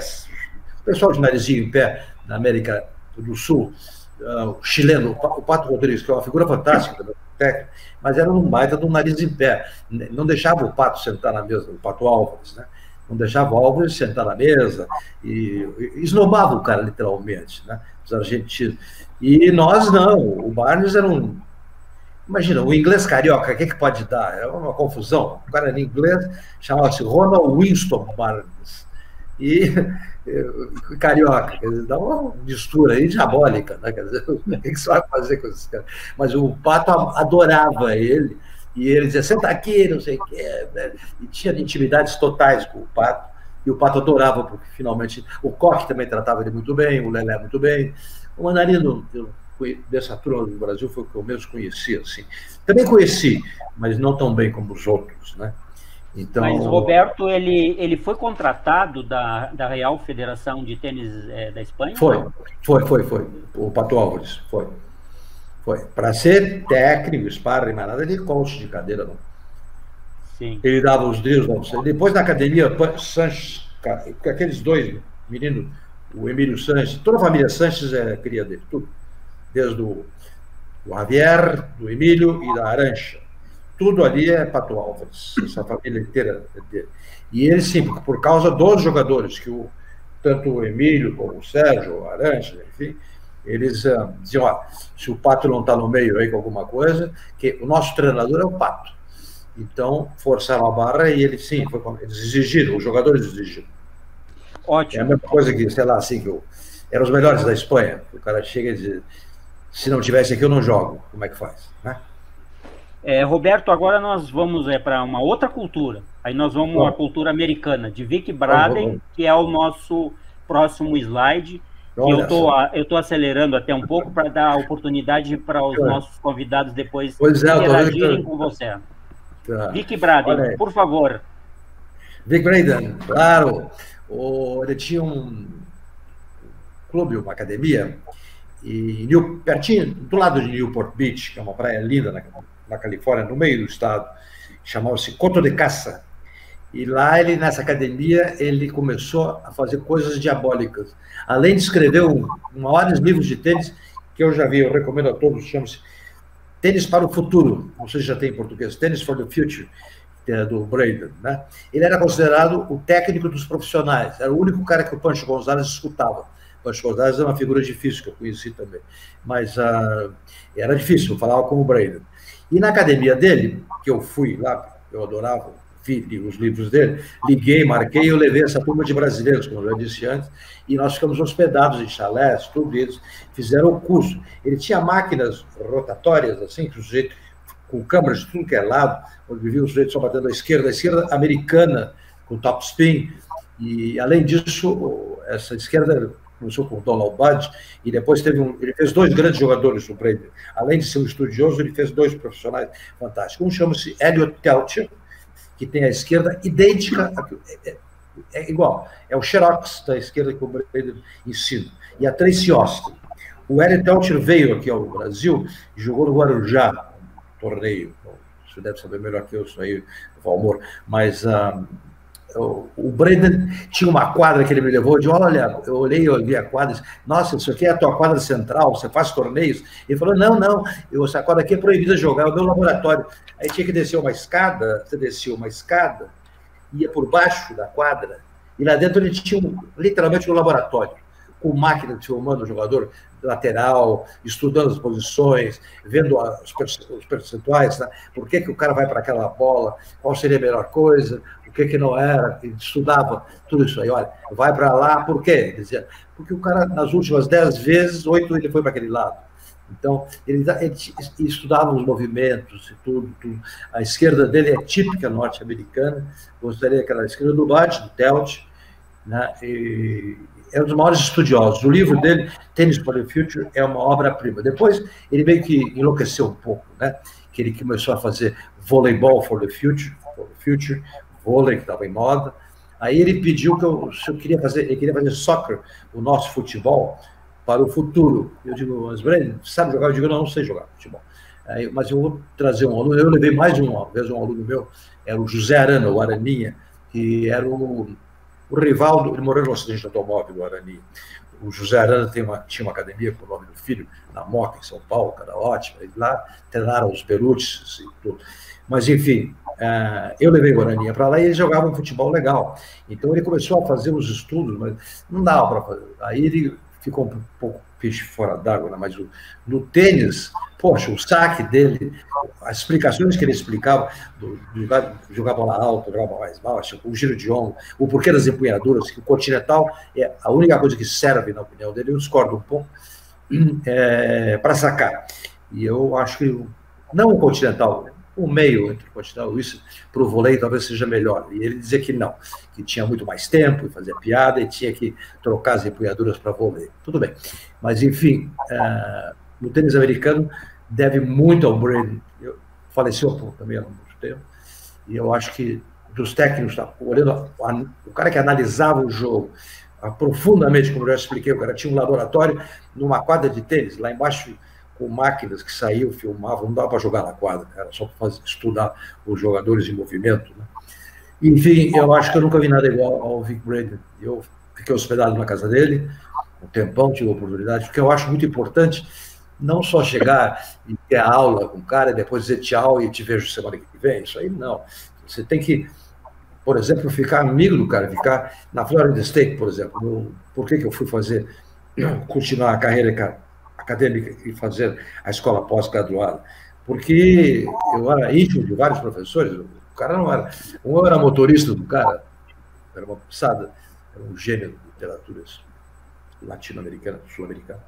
O pessoal de narizinho em pé na América do Sul, o chileno, o Pato Rodrigues, que é uma figura fantástica também, técnico, mas era um baita de um nariz em pé. Não deixava o Pato sentar na mesa, o Pato Álvares, né? Não deixava o Álvares sentar na mesa e esnobava o cara, literalmente, né? Os argentinos. E nós não. O Barnes era um Imagina, o inglês carioca, o que pode dar? É uma confusão. O cara em inglês chamava-se Ronald Winston Barnes. E carioca, quer dizer, dá uma mistura aí diabólica, né? Quer dizer, o que você vai fazer com esses caras? Mas o Pato adorava ele, e ele dizia, senta aqui, não sei o quê, né? E tinha intimidades totais com o Pato, e o Pato adorava, porque finalmente o Koch também tratava ele muito bem, o Lelé muito bem. O Mandarino, dessa turma do Brasil, foi o que eu mesmo conheci, assim. Também conheci, mas não tão bem como os outros, né? Então, mas Roberto, ele foi contratado da Real Federação de Tênis da Espanha? Foi. O Pato Álvares, foi. Para ser técnico, sparring, mas nada de coach de cadeira, não. Sim. Ele dava os drills, não. Depois na academia, Sanches, aqueles dois meninos, o Emílio Sanches, toda a família Sanches é cria dele, tudo. Desde o Javier, do Emílio e da Arancha. Tudo ali é Pato Álvares, essa família inteira dele. E ele, sim, por causa dos jogadores, que tanto o Emílio como o Sérgio, o Arancha, enfim, eles diziam, ó, se o Pato não está no meio aí com alguma coisa, que o nosso treinador é o Pato. Então, forçaram a barra e eles, sim, eles exigiram, os jogadores exigiram. Ótimo. É a mesma coisa que, sei lá, assim, que eram os melhores da Espanha. O cara chega e diz, se não tivesse aqui eu não jogo. Como é que faz, né? Roberto, agora nós vamos para uma outra cultura. Aí nós vamos à cultura americana, de Vic Braden, que é o nosso próximo slide. Eu estou acelerando até um pouco para dar oportunidade para os nossos convidados depois interagirem com você. Tá. Vic Braden, por favor. Vic Braden, claro. Ele tinha um clube, uma academia, pertinho, do lado de Newport Beach, que é uma praia linda na Califórnia, no meio do estado, chamava-se Coto de Caça. E lá, nessa academia, ele começou a fazer coisas diabólicas. Além de escrever maiores livros de tênis, que eu já vi, eu recomendo a todos, chama-se Tênis para o Futuro, não sei se já tem em português, Tennis for the Future, do Braden, né? Ele era considerado o técnico dos profissionais, era o único cara que o Pancho Gonzalez escutava. O Pancho Gonzalez é uma figura difícil, que eu conheci também, mas era difícil, eu falava com o Braden. E na academia dele, que eu fui lá, eu adorava, vi os livros dele, liguei, marquei, eu levei essa turma de brasileiros, como eu já disse antes, e nós ficamos hospedados em chalés, tudo, e eles fizeram o curso. Ele tinha máquinas rotatórias, assim, que o sujeito, com câmeras de tudo que é lado, onde vivia o sujeito só batendo à esquerda americana, com top spin, e além disso, essa esquerda começou com o Donald Budge, e depois ele fez dois grandes jogadores no Braden. Além de ser um estudioso, ele fez dois profissionais fantásticos. Um chama-se Elliot Telcher, que tem a esquerda idêntica, é igual, é o Xerox da esquerda que o Braden ensina. E a Tracy Austin. O Elliot Telcher veio aqui ao Brasil e jogou no Guarujá, um torneio. Você deve saber melhor que eu, isso aí, Valmor. Mas o Braden tinha uma quadra que ele me levou, de olha, eu olhei a quadra, disse, nossa, isso aqui é a tua quadra central, você faz torneios? Ele falou, não, essa quadra aqui é proibida de jogar, é o meu laboratório. Aí tinha que descer uma escada, você descia uma escada, ia por baixo da quadra, e lá dentro ele tinha literalmente um laboratório, com máquina de filmando o jogador lateral, estudando as posições, vendo os percentuais, né? Por que o cara vai para aquela bola, qual seria a melhor coisa, o que não era, ele estudava tudo isso aí. Olha, vai para lá, por quê? Ele dizia, porque o cara, nas últimas 10 vezes, 8 ele foi para aquele lado. Então, ele estudava os movimentos e tudo. A esquerda dele é típica norte-americana, gostaria que era a esquerda do Budge, do Telt, né? E é um dos maiores estudiosos. O livro dele, Tennis for the Future, é uma obra-prima. Depois, ele meio que enlouqueceu um pouco, né? Que ele começou a fazer voleibol for the future, vôlei, que estava em moda. Aí ele pediu que ele queria fazer soccer, o nosso futebol, para o futuro. Eu digo, mas Breno, sabe jogar? Eu digo, não sei jogar futebol. Aí, mas eu vou trazer um aluno. Eu levei mais uma vez um aluno meu, era o José Arana, o Araninha, que era o rival, ele morreu no acidente de automóvel do Araninha. O José Arana tinha uma academia com o nome do filho, na Moca, em São Paulo, cara, ótima. E lá treinaram os Berutis e tudo. Mas, enfim, eu levei o Araninha para lá e eles jogavam futebol legal. Então, ele começou a fazer os estudos, mas não dava para fazer. Aí ele ficou um pouco peixe fora d'água, né? Mas no tênis, poxa, o saque dele, as explicações que ele explicava, jogar bola alta, jogar bola mais baixa, o giro de ombro, o porquê das empunhaduras, que o continental é a única coisa que serve, na opinião dele, eu discordo um pouco, para sacar. E eu acho que, não o continental, o meio entre o continental, isso para o vôlei talvez seja melhor. E ele dizia que não, que tinha muito mais tempo e fazia piada e tinha que trocar as empunhaduras para vôlei. Tudo bem. Mas, enfim, no tênis americano deve muito ao Brady. Faleceu também há muito tempo. E eu acho que dos técnicos, olhando o cara que analisava o jogo profundamente, como eu já expliquei, o cara tinha um laboratório numa quadra de tênis, lá embaixo, com máquinas que saíam, filmavam, não dava para jogar na quadra, era só para estudar os jogadores em movimento, né? Enfim, eu acho que eu nunca vi nada igual ao Vic Brady. Eu fiquei hospedado na casa dele, um tempão, tive a oportunidade, porque eu acho muito importante não só chegar e ter a aula com o cara, e depois dizer tchau e te vejo semana que vem, isso aí não. Você tem que, por exemplo, ficar amigo do cara, ficar na Florida State, por exemplo. Por que eu fui continuar a carreira acadêmica e fazer a escola pós-graduada? Porque eu era íntimo de vários professores, o cara não era... Um era motorista do cara, era uma passada, era um gênio de literaturas latino-americana, sul-americana.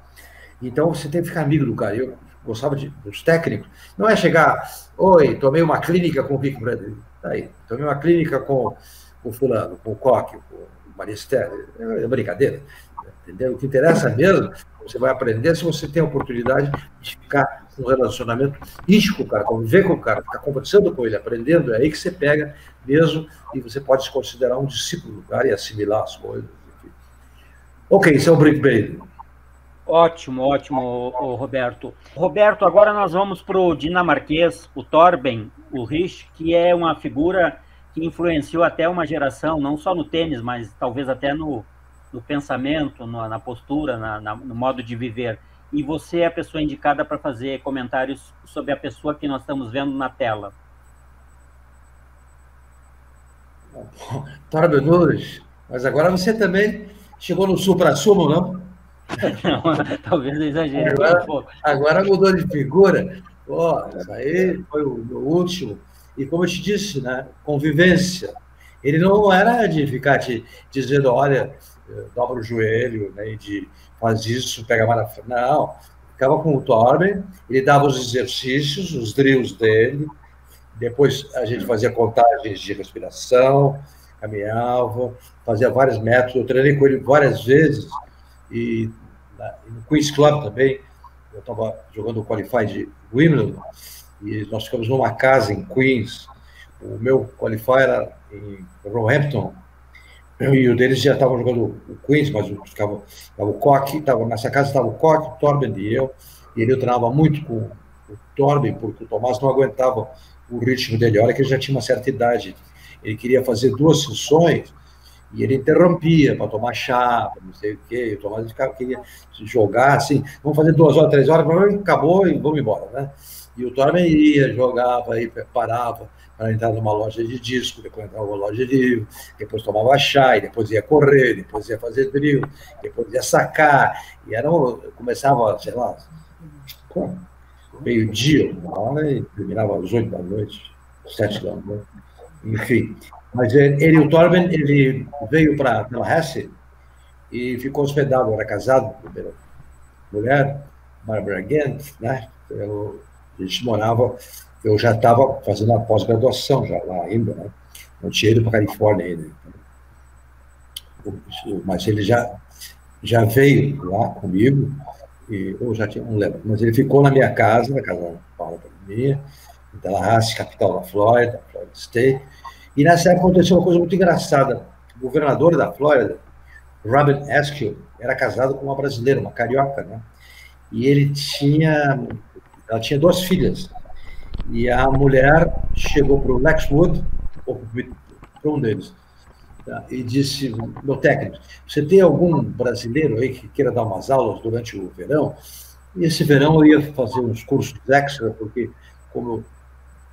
Então, você tem que ficar amigo do cara. Eu gostava dos técnicos. Não é chegar, oi, tomei uma clínica com o Vic Brady. Aí, tomei uma clínica com o fulano, com o Koch, com o Maristel. É brincadeira. Entendeu? O que interessa mesmo, você vai aprender se você tem a oportunidade de ficar com um relacionamento íntimo com o cara, conviver com o cara, ficar conversando com ele, aprendendo. É aí que você pega mesmo e você pode se considerar um discípulo do cara e assimilar as coisas. Enfim. Ok, isso é o Vic Brady. Ótimo, ótimo, Roberto. Roberto, agora nós vamos para o dinamarquês, o Torben Ulrich, que é uma figura que influenciou até uma geração, não só no tênis, mas talvez até no pensamento, na postura, no modo de viver. E você é a pessoa indicada para fazer comentários sobre a pessoa que nós estamos vendo na tela. Torben Ulrich, mas agora você também chegou no supra-sumo, não? Não, talvez eu exagere um pouco. Agora mudou de figura. Isso aí foi o último. E como eu te disse, né, convivência. Ele não era de ficar te dizendo, olha, dobra o joelho, né, de faz isso, pega mais na frente. Não, ficava com o Torben, ele dava os exercícios, os drills dele, depois a gente fazia contagens de respiração, caminhava, fazia vários métodos. Eu treinei com ele várias vezes, e no Queen's Club também, eu estava jogando o Qualify de Wimbledon, e nós ficamos numa casa em Queens. O meu Qualify era em Roehampton, e o deles já estavam jogando o Queens, mas estava o Koch, nessa casa estava o Koch, o Torben e eu treinava muito com o Torben, porque o Tomás não aguentava o ritmo dele. Olha que ele já tinha uma certa idade, ele queria fazer 2 sessões, e ele interrompia para tomar chá, não sei o quê. O Tomás queria jogar assim, vamos fazer 2 horas, 3 horas, acabou e vamos embora, né? E o Torben ia, jogava, aí parava para entrar numa loja de disco, depois entrava numa loja de livro, depois tomava chá, e depois ia correr, depois ia fazer drill, depois ia sacar, e começava, sei lá, meio-dia, e terminava às 8 da noite, 7 da noite, enfim. Mas o Torben, ele veio para Tallahassee e ficou hospedado, era casado com a primeira mulher, Barbara Gent, né? A gente morava, eu já estava fazendo a pós-graduação, já lá ainda, né? Não tinha ido para a Califórnia ainda. Mas ele já veio lá comigo, ou já tinha, não lembro, mas ele ficou na minha casa, na casa da Paula minha, em Tallahassee, capital da Florida, Florida State. E nessa época aconteceu uma coisa muito engraçada. O governador da Flórida, Robert Askew, era casado com uma brasileira, uma carioca, né? E ela tinha 2 filhas. E a mulher chegou para o Lex Wood, ou para um deles, tá? E disse, meu técnico, você tem algum brasileiro aí que queira dar umas aulas durante o verão? E esse verão eu ia fazer uns cursos extra, porque como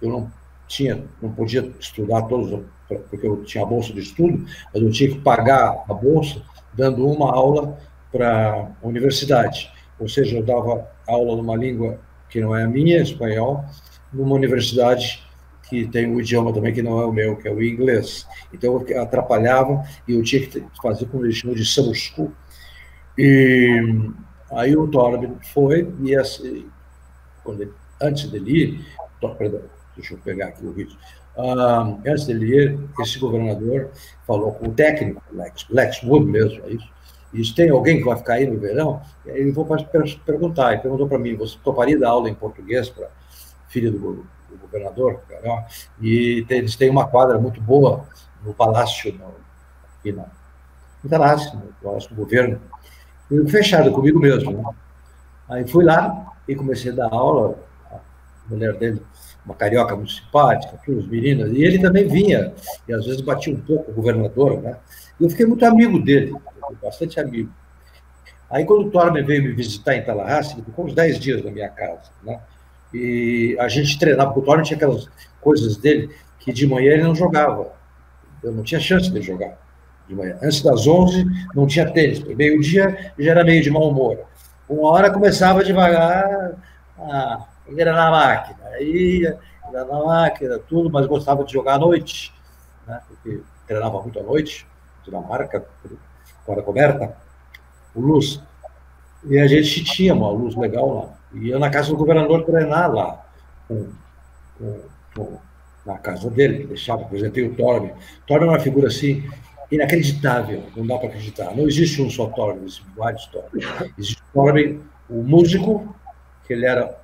eu não podia estudar todos, porque eu tinha a bolsa de estudo, mas eu tinha que pagar a bolsa, dando uma aula para a universidade. Ou seja, eu dava aula numa língua que não é a minha, espanhol, numa universidade que tem um idioma também que não é o meu, que é o inglês. Então, eu atrapalhava e eu tinha que fazer como eles chamam de summer school. E aí o Torben foi, e antes dele ir, perdão, deixa eu pegar aqui o vídeo. Antes dele ir, esse governador falou com o técnico, Lex Wood mesmo, é isso. E disse, tem alguém que vai ficar aí no verão? E aí ele vou perguntar, ele perguntou para mim, você toparia dar aula em português para filha do governador? E eles têm uma quadra muito boa no palácio, aqui no palácio do governo. E fechado comigo mesmo, né? Aí fui lá e comecei a dar aula, a mulher dele, uma carioca muito simpática, todas as meninas, e ele também vinha, e às vezes batia um pouco o governador, né? E eu fiquei muito amigo dele, bastante amigo. Aí, quando o Torben veio me visitar em Tallahassee, ele ficou uns 10 dias na minha casa, né? E a gente treinava, porque o Torben tinha aquelas coisas dele que de manhã ele não jogava. Eu não tinha chance de jogar de manhã. Antes das 11, não tinha tênis. Meio-dia, já era meio de mau humor. Uma hora começava devagar, ele era na máquina, era na máquina, tudo, mas gostava de jogar à noite, né? Porque treinava muito à noite, Dinamarca, quadra coberta, o Luz. E a gente tinha uma luz legal lá. E eu na casa do governador treinar lá, na casa dele, deixava, apresentei o Torben. Torben é uma figura assim, inacreditável, não dá para acreditar. Não existe um só Torben, existem vários Torben. Existe o Torben, o músico, que ele era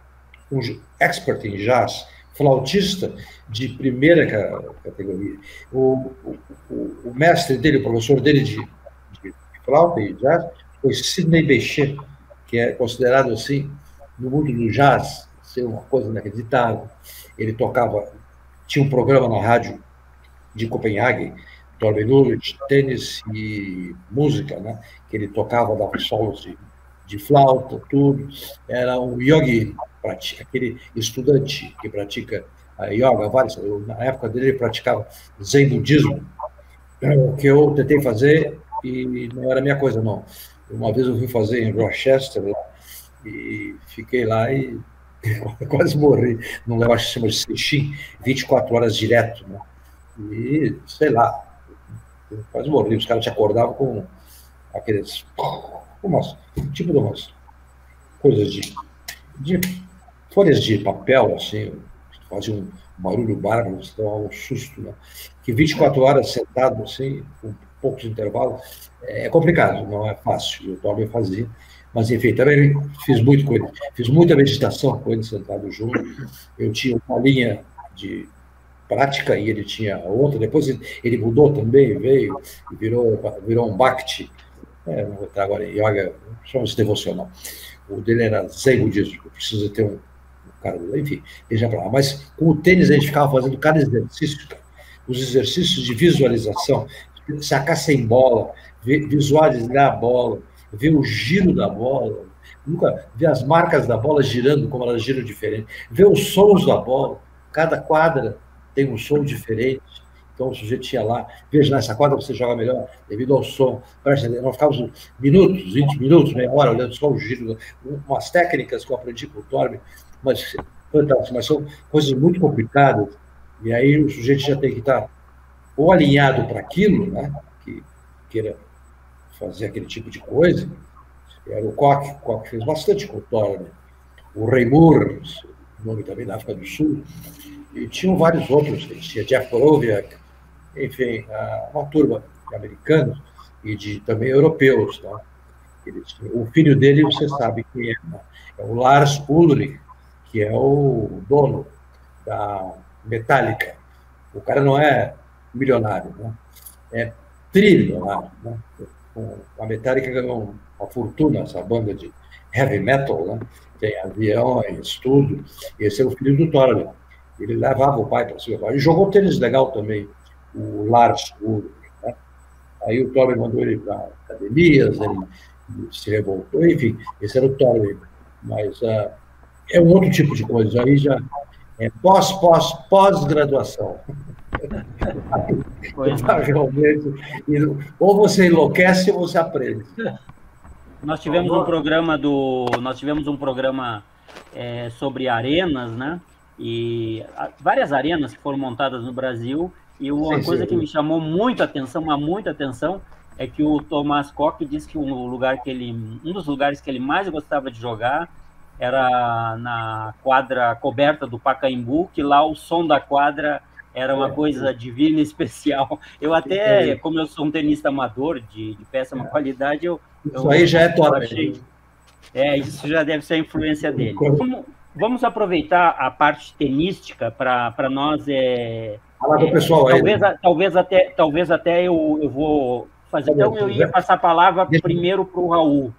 um expert em jazz, flautista de primeira categoria. O mestre dele, o professor dele de flauta e jazz, foi Sidney Bechet, que é considerado assim, no mundo do jazz, ser uma coisa inacreditável. Ele tocava, tinha um programa na rádio de Copenhague, Torben Ulrich, tênis e música, né? Que ele tocava, dava solos de flauta, tudo. Era um yogi, aquele estudante que pratica a yoga, na época dele ele praticava zen budismo, o que eu tentei fazer e não era minha coisa, não. Uma vez eu fui fazer em Rochester e fiquei lá e quase morri. Não lembro, acho que se chama de Seixin, 24 horas direto, né? E, sei lá, quase morri. Os caras te acordavam com aqueles... tipo de umas coisas de folhas de papel, assim, fazia um barulho bárbaro, você dava um susto, né? Que 24 horas sentado, assim, com poucos intervalos, é complicado, não é fácil. Eu também fazia, mas enfim, também fiz muito com ele, fiz muita meditação com ele sentado junto. Eu tinha uma linha de prática e ele tinha outra, depois ele mudou também, veio e virou um Bhakti, não vou entrar agora em yoga, chama-se devocional. O dele era Zen budismo, precisa ter um cara, enfim, deixa pra lá. Mas com o tênis a gente ficava fazendo cada exercício, os exercícios de visualização, sacar sem bola, visualizar a bola, ver o giro da bola, nunca ver as marcas da bola girando, como elas giram diferente, ver os sons da bola, cada quadra tem um som diferente. Então, o sujeito ia lá, veja, nessa quadra você joga melhor, devido ao som. Nós ficávamos minutos, 20 minutos, meia hora, olhando só o giro, umas técnicas que eu aprendi com o Torben, mas são coisas muito complicadas, e aí o sujeito já tem que estar ou alinhado para aquilo, né, que queira fazer aquele tipo de coisa. Era o Koch fez bastante com o Torben, o Raymur, nome também da África do Sul, e tinham vários outros, tinha Jeff Borowiak, enfim, uma turma de americanos e também europeus. Tá? O filho dele, você sabe quem é, né? É o Lars Ulrich, que é o dono da Metallica. O cara não é milionário, né? É trilionário. Né? A Metallica ganhou uma fortuna, essa banda de heavy metal, né? Tem aviões, tudo. Esse é o filho do Torben. Ele levava o pai para cima. Ele jogou tênis legal também, o Lars Ulrich, né? Aí o Torben mandou ele para academias, ele se revoltou, enfim, esse era o Torben. Mas é um outro tipo de coisa, aí já é pós-graduação. Realmente, ou você enlouquece ou você aprende. Nós tivemos um programa sobre arenas, né? E várias arenas que foram montadas no Brasil, e uma coisa que me chamou muita atenção, é que o Tomás Koch disse que um dos lugares que ele mais gostava de jogar era na quadra coberta do Pacaembu, que lá o som da quadra era uma coisa divina e especial. Eu até, como eu sou um tenista amador de péssima qualidade, isso aí já é top. Isso já deve ser a influência dele. Vamos aproveitar a parte tenística para nós. Fala com o pessoal aí. Talvez até eu vou fazer. Então, eu ia passar a palavra primeiro para o Raul.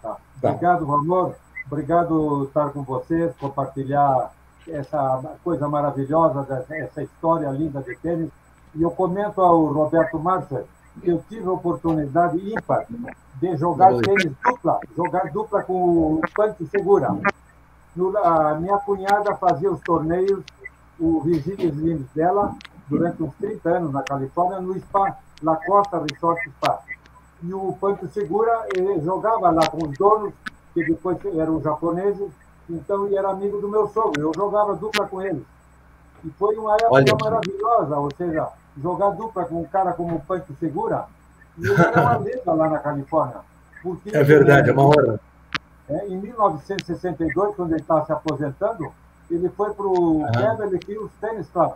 Tá. Obrigado, Valmor. Obrigado estar com vocês, compartilhar essa coisa maravilhosa, essa história linda de tênis. E eu comento ao Roberto Marcer que eu tive a oportunidade ímpar de jogar tênis dupla com o Pante Segura. A minha cunhada fazia os torneios, o Virgínia Slims dela, durante uns 30 anos na Califórnia, no Spa, La Costa Resort Spa. E o Pante Segura, ele jogava lá com os donos, que depois eram japoneses, então ele era amigo do meu sogro, eu jogava dupla com eles. E foi uma época maravilhosa, ou seja, jogar dupla com um cara como o Pante Segura, e ele era uma lenda lá na Califórnia. Porque, é verdade, é uma hora. Em 1962, quando ele estava se aposentando, ele foi para o Beverly Hills Tennis Club.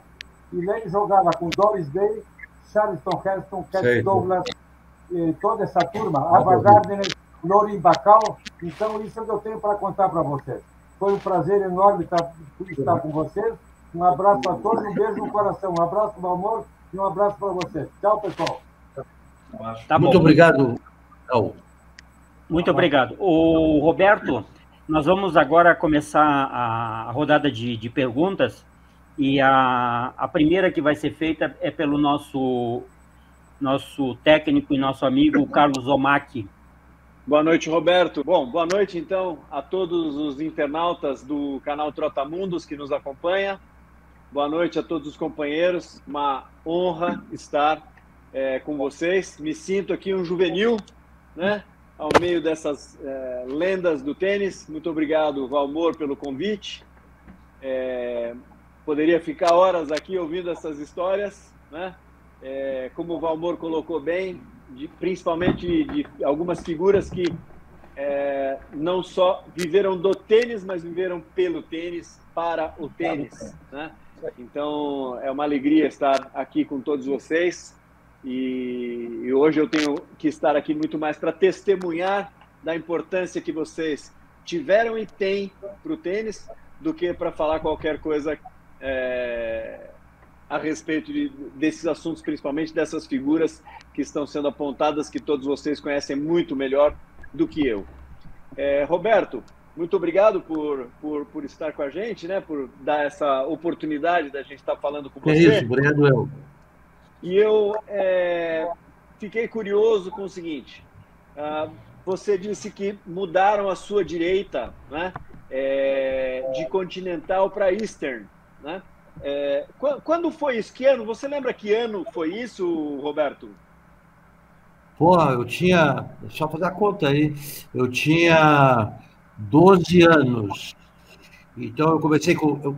E lá ele jogava com Doris Day, Charleston Heston, Cat Douglas, toda essa turma, Ava Gardner, Lorin Bacal. Então, isso é o que eu tenho para contar para vocês. Foi um prazer enorme estar com vocês. Um abraço a todos, um beijo no coração. Um abraço para o amor e um abraço para vocês. Tchau, pessoal. Muito obrigado, Raul. Muito obrigado. O Roberto, nós vamos agora começar a rodada de perguntas, e a primeira que vai ser feita é pelo nosso técnico e nosso amigo Carlos Omaki. Boa noite, Roberto. Bom, boa noite, então, a todos os internautas do canal Trotamundos que nos acompanha. Boa noite a todos os companheiros. Uma honra estar com vocês. Me sinto aqui um juvenil, né? Ao meio dessas lendas do tênis. Muito obrigado, Valmor, pelo convite. Poderia ficar horas aqui ouvindo essas histórias, né? Como o Valmor colocou bem, principalmente de algumas figuras que não só viveram do tênis, mas viveram pelo tênis, para o tênis, né? Então, é uma alegria estar aqui com todos vocês. E hoje eu tenho que estar aqui muito mais para testemunhar da importância que vocês tiveram e têm para o tênis, do que para falar qualquer coisa a respeito desses assuntos, principalmente dessas figuras que estão sendo apontadas, que todos vocês conhecem muito melhor do que eu. Roberto, muito obrigado por estar com a gente, né? Por dar essa oportunidade da gente estar falando com você. É isso, obrigado, eu. E eu fiquei curioso com o seguinte, você disse que mudaram a sua direita, né, de Continental para Eastern, né? Quando foi isso? Que ano? Você lembra que ano foi isso, Roberto? Pô, eu tinha, deixa eu fazer a conta aí, eu tinha 12 anos, então eu comecei com...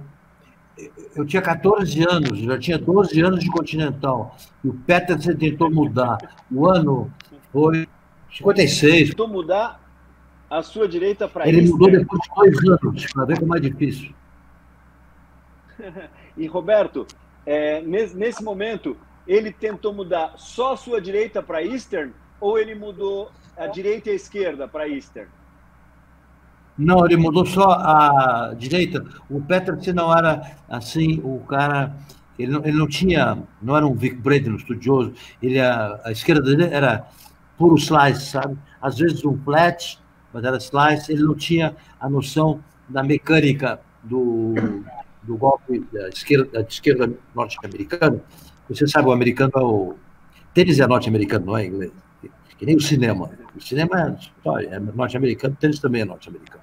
Eu tinha 14 anos, já tinha 12 anos de Continental. E o Peterson tentou mudar. O ano foi 56. Tentou mudar a sua direita para Ele mudou depois de 2 anos, para ver como é difícil. E, Roberto, nesse momento, ele tentou mudar só a sua direita para Eastern, ou ele mudou a direita e a esquerda para Eastern? Não, ele mudou só a direita. O Peterson não era assim, o cara... Ele não tinha... Não era um Vic Braden estudioso. A esquerda dele era puro slice, sabe? Às vezes um flat, mas era slice. Ele não tinha a noção da mecânica do golpe da esquerda norte-americana. Você sabe, o americano é o... Tênis é norte-americano, não é inglês. Que nem o cinema. O cinema é norte-americano, o tênis também é norte-americano.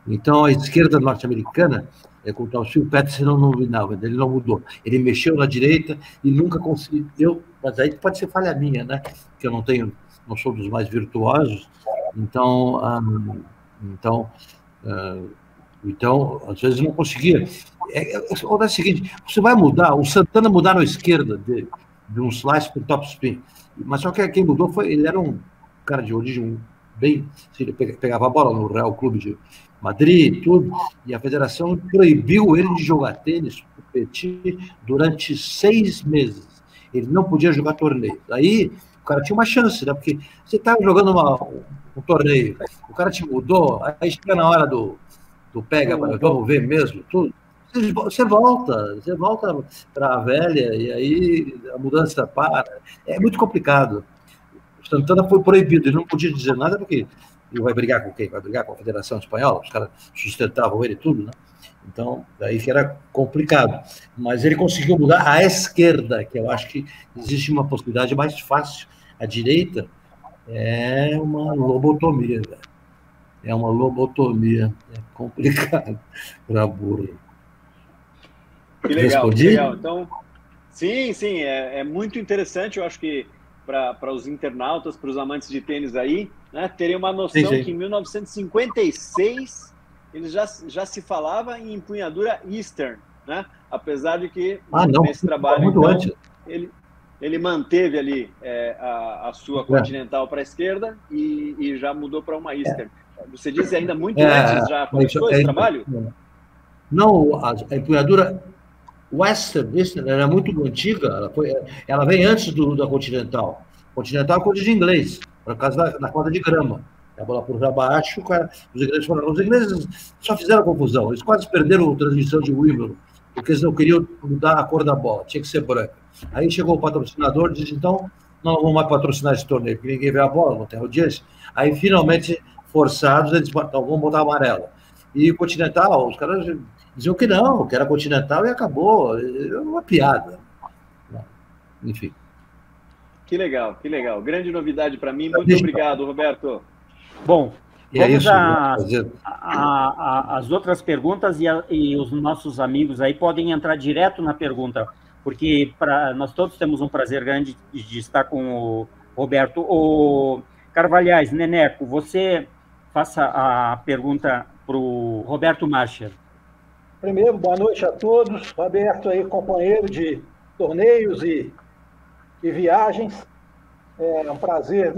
Então, a esquerda norte-americana, com o tal Phil Peterson, ele não mudou. Ele mexeu na direita e nunca conseguiu... Mas aí pode ser falha minha, né? Que eu não sou dos mais virtuosos, Então, às vezes não conseguia. É o seguinte, você vai mudar, o Santana mudaram a esquerda de um slice para o topspin, mas só que quem mudou ele era um cara de origem bem, ele pegava a bola no Real Clube de Madrid, tudo, e a federação proibiu ele de jogar tênis, competir, durante 6 meses. Ele não podia jogar torneio. Aí o cara tinha uma chance, né? Porque você estava jogando um torneio, o cara te mudou, aí chega na hora do pega, vamos ver mesmo, tudo. Você volta para a velha, e aí a mudança para. É muito complicado. O Santana foi proibido, ele não podia dizer nada, porque ele vai brigar com quem? Vai brigar com a Federação Espanhola? Os caras sustentavam ele tudo, né? Então, daí que era complicado. Mas ele conseguiu mudar à esquerda, que eu acho que existe uma possibilidade mais fácil. A direita é uma lobotomia, velho. É uma lobotomia. É complicado para burro. Que legal, que legal. Então, sim, é muito interessante. Eu acho que para os internautas, para os amantes de tênis aí, né, terem uma noção que em 1956 eles já se falava em empunhadura Eastern, né? Apesar de que nesse trabalho então, ele manteve ali a sua continental para a empunhadura e já mudou para uma Eastern. Você disse ainda muito antes, já começou esse trabalho? Não, a empunhadura Western era muito antiga, ela vem antes da Continental. Continental é coisa de inglês, por causa da corda de grama. A bola por baixo, os ingleses só fizeram confusão, eles quase perderam a transmissão de Wimbledon, porque eles não queriam mudar a cor da bola, tinha que ser branca. Aí chegou o patrocinador e disse, então, não vamos mais patrocinar esse torneio, porque ninguém vê a bola, não tem audiência. Aí, finalmente, forçados, eles então, vamos botar amarela. E o Continental, os caras diziam que não, que era Continental e acabou. É uma piada. Enfim. Que legal, que legal. Grande novidade para mim. Muito obrigado, Roberto. Bom, vamos às outras perguntas e os nossos amigos aí podem entrar direto na pergunta, porque nós todos temos um prazer grande de estar com o Roberto. O Carvalhais, Neneco, você faça a pergunta para o Roberto Marcher. Primeiro, boa noite a todos. Roberto aí, companheiro de torneios e viagens. É um prazer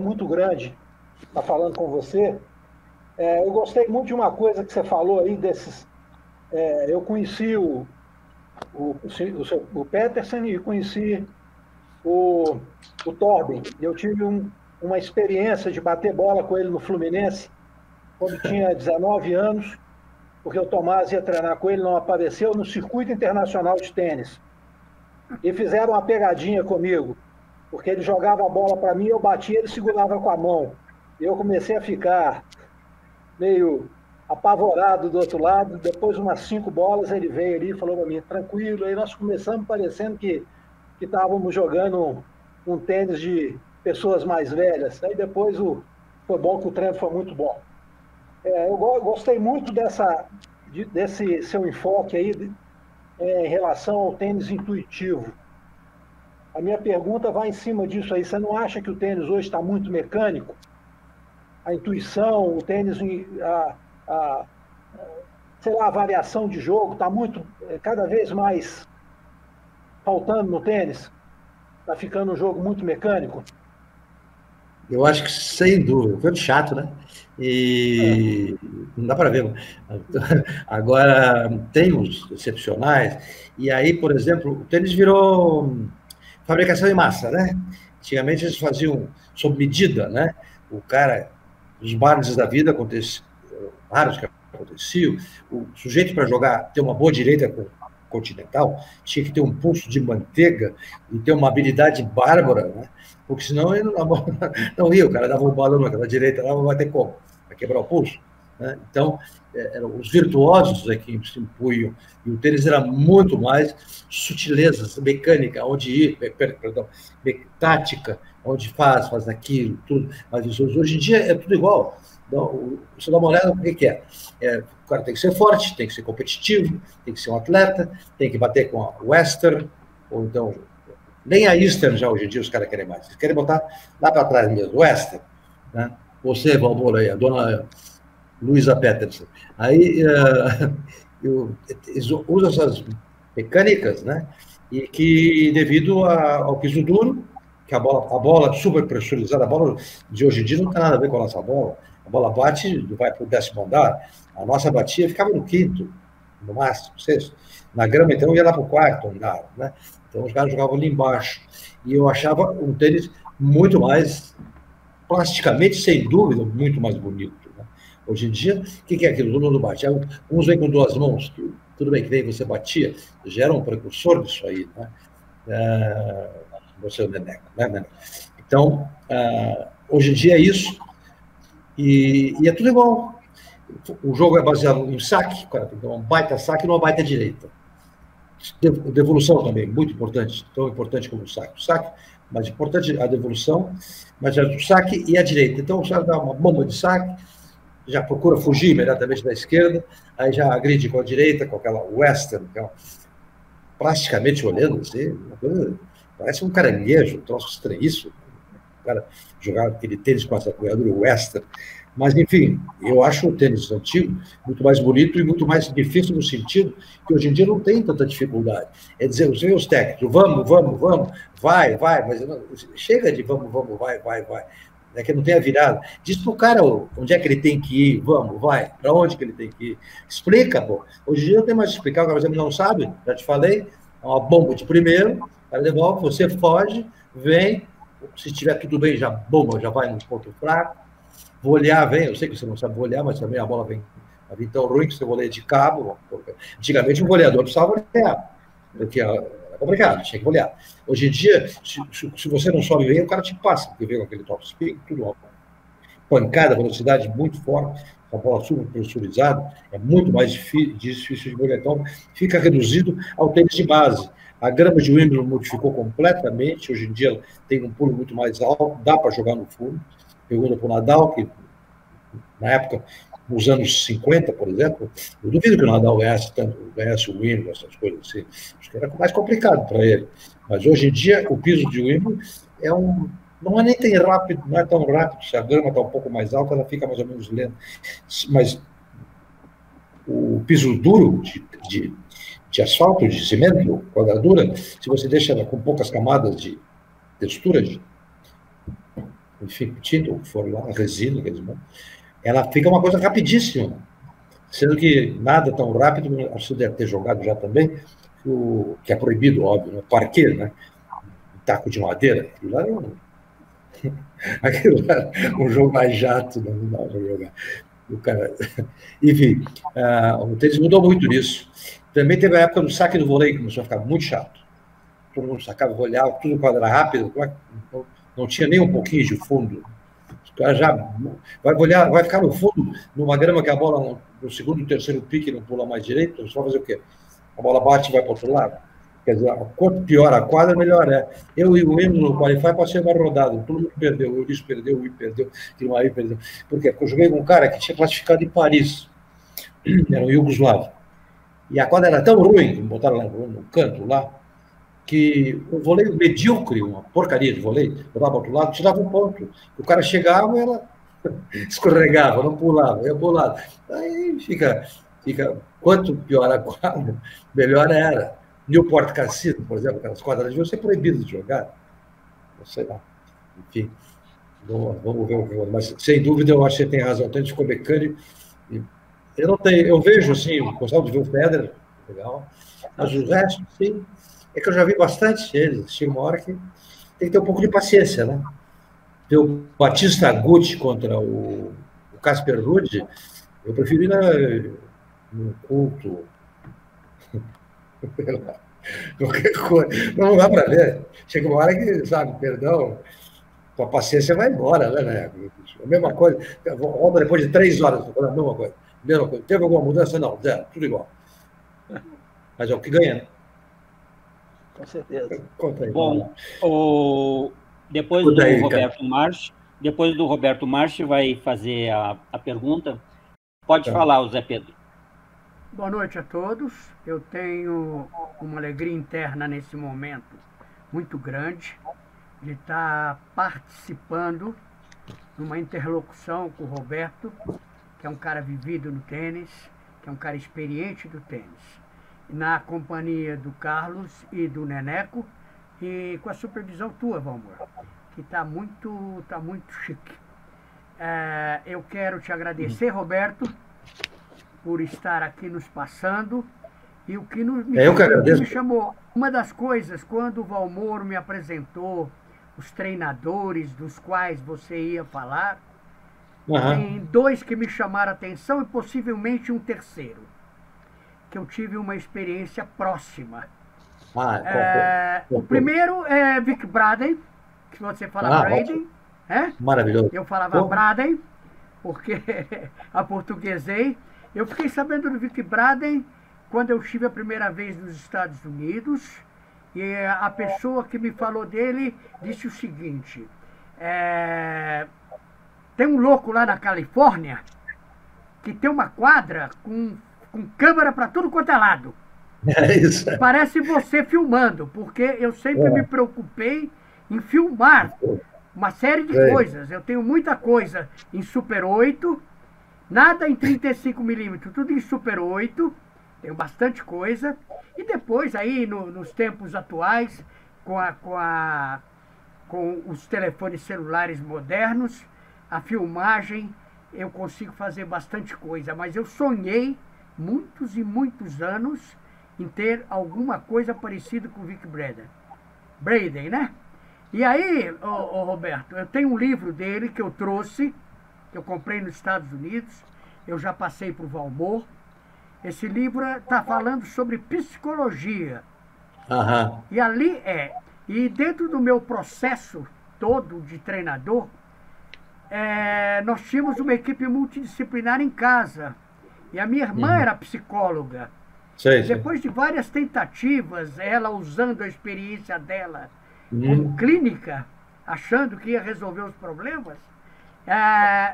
muito grande estar falando com você. Eu gostei muito de uma coisa que você falou aí desses... eu conheci o Peterson e conheci o Torben. Eu tive uma experiência de bater bola com ele no Fluminense quando tinha 19 anos, porque o Tomás ia treinar com ele, não apareceu no circuito internacional de tênis. E fizeram uma pegadinha comigo, porque ele jogava a bola para mim, eu batia, ele segurava com a mão. E eu comecei a ficar meio apavorado do outro lado. Depois, umas 5 bolas, ele veio ali e falou para mim, tranquilo. Aí nós começamos parecendo que estávamos jogando um tênis de pessoas mais velhas. Aí depois foi bom que o treino foi muito bom. Eu gostei muito desse seu enfoque aí em relação ao tênis intuitivo. A minha pergunta vai em cima disso aí. Você não acha que o tênis hoje está muito mecânico? A intuição, o tênis, sei lá, a variação de jogo está cada vez mais faltando no tênis? Está ficando um jogo muito mecânico? Eu acho que, sem dúvida, foi chato, né? E não dá para ver. Agora, tem os excepcionais, e aí, por exemplo, o tênis virou fabricação em massa, né? Antigamente eles faziam sob medida, né? O cara, os bares da vida raros que aconteciam, o sujeito para jogar, ter uma boa direita continental, tinha que ter um pulso de manteiga e ter uma habilidade bárbara, né? Porque senão ele não ia, o cara dava um balão naquela direita lá, vai ter como? Vai quebrar o pulso. Né? Então, eram os virtuosos que se impunham, e o tênis era muito mais sutilezas, mecânica, onde ir, tática, onde faz aquilo, tudo. Mas hoje em dia é tudo igual. Então, você dá uma olhada no que é. O cara tem que ser forte, tem que ser competitivo, tem que ser um atleta, tem que bater com a Western, ou então, nem a Eastern já hoje em dia os caras querem mais. Eles querem botar lá para trás mesmo, Western. Né? você, Valmor, aí, a dona Luísa Peterson. Aí eles usam essas mecânicas, né? E que, devido ao piso duro, que a bola super pressurizada, a bola de hoje em dia não tem nada a ver com a nossa bola. A bola bate, vai para o 10º andar. A nossa batia ficava no 5º, no máximo, 6º. Na grama, então, ia lá para o 4º andar, né? Então, os caras jogavam ali embaixo. E eu achava um tênis muito mais, plasticamente, sem dúvida, muito mais bonito. Né? Hoje em dia, o que é aquilo? Todo mundo bate. Uns vêm com 2 mãos, tudo bem que nem você batia, já era um precursor disso aí, né? Você, Neneca, né, Neneca? Então, hoje em dia é isso, e é tudo igual. O jogo é baseado em saque, um baita saque e uma baita direita. Devolução também, muito importante, tão importante como o saque. O saque, mas importante a devolução, mas o saque e a direita. Então, o cara dá uma bomba de saque, já procura fugir imediatamente da esquerda, aí já agride com a direita, com aquela western, plasticamente olhando, assim, uma coisa, parece um caranguejo, um troço estranhíssimo. O cara jogar aquele tênis com essa apoiadura western. Mas, enfim, eu acho o tênis antigo muito mais bonito e muito mais difícil no sentido que hoje em dia não tem tanta dificuldade. É dizer, os técnicos, vamos, vai, mas não, chega de vamos, vai. É que não tem a virada. Diz para o cara onde é que ele tem que ir, vamos, vai, para onde que ele tem que ir. Explica, pô. Hoje em dia não tem mais de explicar, o cara não sabe, já te falei, é uma bomba de primeiro, o cara devolve, você foge, vem, se estiver tudo bem, já bomba, já vai no ponto fraco. Volear vem, eu sei que você não sabe volear, mas também a bola vem tão ruim que você voleia de cabo. Antigamente o voleador precisava volear, porque era complicado, tinha que volear. Hoje em dia, se você não sobe bem, o cara te passa, porque vem com aquele top spin, tudo ó, pancada, velocidade muito forte, a bola super pressurizada, é muito mais difícil de volear. Então, fica reduzido ao tênis de base. A grama de Wimbledon modificou completamente, hoje em dia tem um pulo muito mais alto, dá para jogar no fundo. Pergunta para o Nadal, que na época, nos anos 50, por exemplo, eu duvido que o Nadal ganhasse o Wimbledon, essas coisas assim. Acho que era mais complicado para ele. Mas hoje em dia, o piso de Wimbledon não é nem tão rápido, não é tão rápido. Se a grama está um pouco mais alta, ela fica mais ou menos lenta. Mas o piso duro de asfalto, de cimento, quadradura, se você deixa ela com poucas camadas de textura, enfim, tinta, ou for lá, a resina, ela fica uma coisa rapidíssima. Sendo que nada tão rápido, você deve ter jogado já também, que é proibido, óbvio, né? Parquet, né? Taco de madeira. Aquilo lá era um jogo mais jato, não dá para jogar. O cara... Enfim, o tênis mudou muito nisso. Também teve a época do saque do vôlei, que começou a ficar muito chato. Todo mundo sacava, voleava, tudo quando era rápido, não tinha nem um pouquinho de fundo. O cara já vai ficar no fundo, numa grama que a bola, no segundo e terceiro pique, não pula mais direito, só fazer o quê? A bola bate e vai para o outro lado. Quer dizer, quanto pior a quadra, melhor é. Eu e o Endo no Qualify passei uma rodada, todo mundo perdeu, o Eurico perdeu, o I perdeu, o Kilmaí perdeu. Por quê? Porque eu joguei com um cara que tinha classificado em Paris, era um iugoslavo. E a quadra era tão ruim, que botaram lá no canto, lá, que o vôlei medíocre, uma porcaria de vôlei, botava para o outro lado, tirava um ponto. O cara chegava e ela escorregava, não pulava, ia para o lado. Aí fica, quanto pior a quadra, melhor era. Newport Cassino, por exemplo, aquelas quadras deviam ser proibidas de jogar. Não sei lá. Enfim, vamos ver o que. Mas, sem dúvida, eu acho que você tem razão. O tênis ficou mecânico. Eu vejo, assim, eu gostava de ver o Federer, legal. Mas o resto, sim. É que eu já vi bastante eles. Chega uma hora que tem que ter um pouco de paciência, né? Ver o Batista Gucci contra o Casper Ruud, eu prefiro ir no culto. Qualquer coisa. Não dá para ver. Chega uma hora que, sabe, perdão, a paciência vai embora, né? A mesma coisa. Volta depois de 3 horas, a mesma coisa. Teve alguma mudança? Não, zero, tudo igual. Mas é o que ganha, né? Com certeza. Bom, depois do Roberto Marchi vai fazer a pergunta. Pode falar, o Zé Pedro. Boa noite a todos. Eu tenho uma alegria interna nesse momento muito grande de estar participando numa interlocução com o Roberto, que é um cara vivido no tênis, que é um cara experiente do tênis, na companhia do Carlos e do Neneco, e com a supervisão tua, Valmor, que está muito chique. Eu quero te agradecer, Roberto, por estar aqui nos passando. E o que me chamou, uma das coisas, quando o Valmor me apresentou os treinadores dos quais você ia falar, tem dois que me chamaram a atenção e possivelmente um terceiro, que eu tive uma experiência próxima. O primeiro é Vic Braden, que você fala Braden, maravilhoso. Eu falava Braden, porque aportuguesei. Eu fiquei sabendo do Vic Braden quando eu estive a primeira vez nos Estados Unidos, e a pessoa que me falou dele disse o seguinte: tem um louco lá na Califórnia que tem uma quadra com câmera para tudo quanto é lado. É isso. Parece você filmando, porque eu sempre me preocupei em filmar uma série de coisas. Eu tenho muita coisa em Super 8, nada em 35mm, tudo em Super 8. Tenho bastante coisa. E depois aí, nos tempos atuais, com os telefones celulares modernos, a filmagem, eu consigo fazer bastante coisa. Mas eu sonhei muitos e muitos anos em ter alguma coisa parecida com o Vic Braden, né? E aí, Roberto, eu tenho um livro dele que eu trouxe, que eu comprei nos Estados Unidos, eu já passei para o Valmor. Esse livro está falando sobre psicologia. E ali e dentro do meu processo todo de treinador, nós tínhamos uma equipe multidisciplinar em casa. E a minha irmã era psicóloga. Depois de várias tentativas, ela usando a experiência dela como clínica, achando que ia resolver os problemas,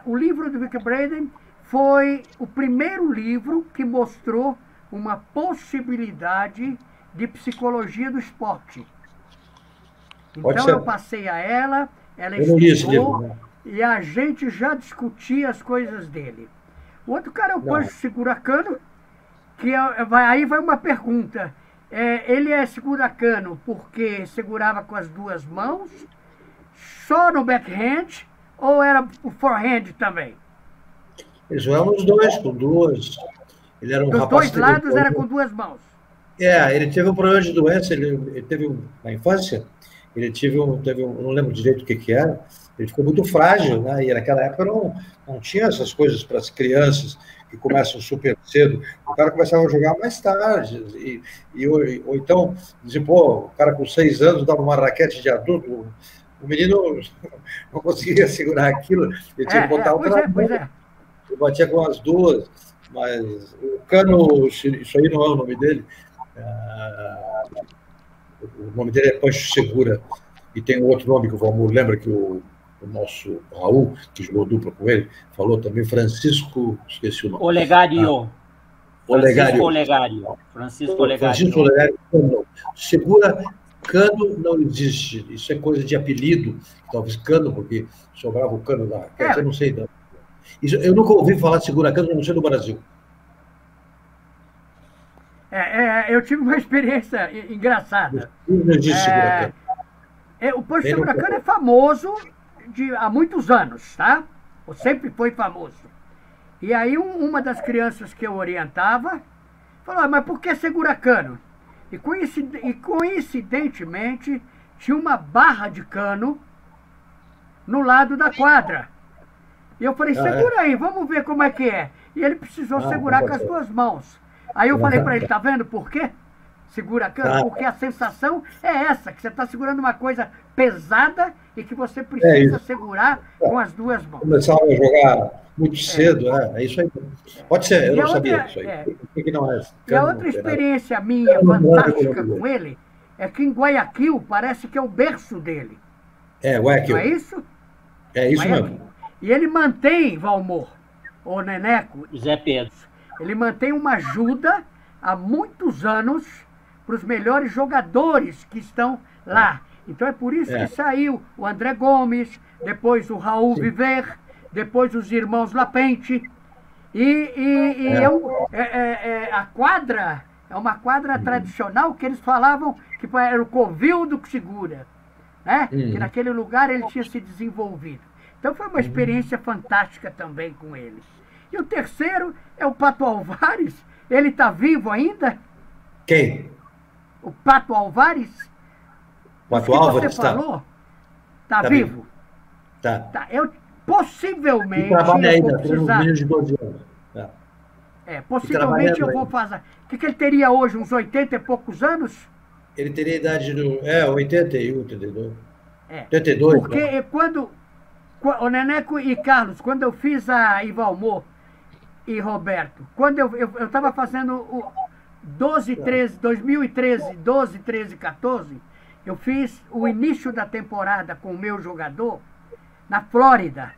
o livro do Vic Braden foi o primeiro livro que mostrou uma possibilidade de psicologia do esporte. Então eu passei a ela estudou, e a gente já discutia as coisas dele. O outro cara é o Pancho Segura-Cano, que aí vai uma pergunta. Ele é segura-cano porque segurava com as duas mãos, só no backhand, ou era o forehand também? Eles jogavam os dois, com duas. Ele era um Dos rapaz. Dois lados era com duas mãos. Ele teve um problema de doença, ele teve na infância, ele não lembro direito o que era, ele ficou muito frágil, né? E naquela época não tinha essas coisas para as crianças que começam super cedo. O cara começava a jogar mais tarde, ou então, dizia, o cara com 6 anos dava uma raquete de adulto, o menino não conseguia segurar aquilo, ele tinha que botar outra mão. Eu batia com as duas, mas o Cano, isso aí não é o nome dele, o nome dele é Pancho Segura, e tem um outro nome que o Valmor lembra, que o nosso Raul, que jogou dupla com ele, falou também, Francisco, esqueci o nome. Olegário. Francisco Olegário. Segura, Cano não existe, isso é coisa de apelido, talvez Cano, porque sobrava o Cano da raquete, eu não sei não. Eu nunca ouvi falar de segura-cano, não sei no Brasil. Eu tive uma experiência engraçada. Não existe segura-cano. O Pancho Segura-Cano é famoso há muitos anos, tá? Ou sempre foi famoso. E aí uma das crianças que eu orientava falou, mas por que segura-cano? E coincidentemente tinha uma barra de cano no lado da quadra. E eu falei, segura aí, vamos ver como é que é. E ele precisou segurar com as duas mãos. Aí eu falei para ele, tá vendo por quê? Segura cano, porque a sensação é essa, que você está segurando uma coisa pesada e que você precisa segurar com as duas mãos. Começaram a jogar muito cedo, é isso aí. Pode ser, eu não sabia disso aí. E a outra experiência minha fantástica com ele é que em Guayaquil parece que é o berço dele. Guayaquil. Não é isso? É isso mesmo. E ele mantém, Valmor, o Neneco, Zé Pedro, ele mantém uma ajuda há muitos anos para os melhores jogadores que estão lá. Então é por isso que saiu o André Gomes, depois o Raul Viver, depois os irmãos Lapente. A quadra é uma quadra tradicional que eles falavam que era o covil do Segura, né? Que naquele lugar ele tinha se desenvolvido. Então foi uma experiência fantástica também com eles. E o terceiro é o Pato Alvares. Ele está vivo ainda? Quem? O Pato Alvares? Pato Álvares você falou? Está vivo? Tá. Eu possivelmente E trabalha ainda, vou tem uns precisar. meninos de 12 anos. Tá. Possivelmente eu vou ainda. fazer. O que ele teria hoje? Uns 80 e poucos anos? Ele teria a idade do... 81, 82. 82. Porque né? quando... O Neneco e Carlos, quando eu fiz a Ivalmor e Roberto, quando eu estava fazendo o 2013, 12, 13, 14, eu fiz o início da temporada com o meu jogador na Flórida.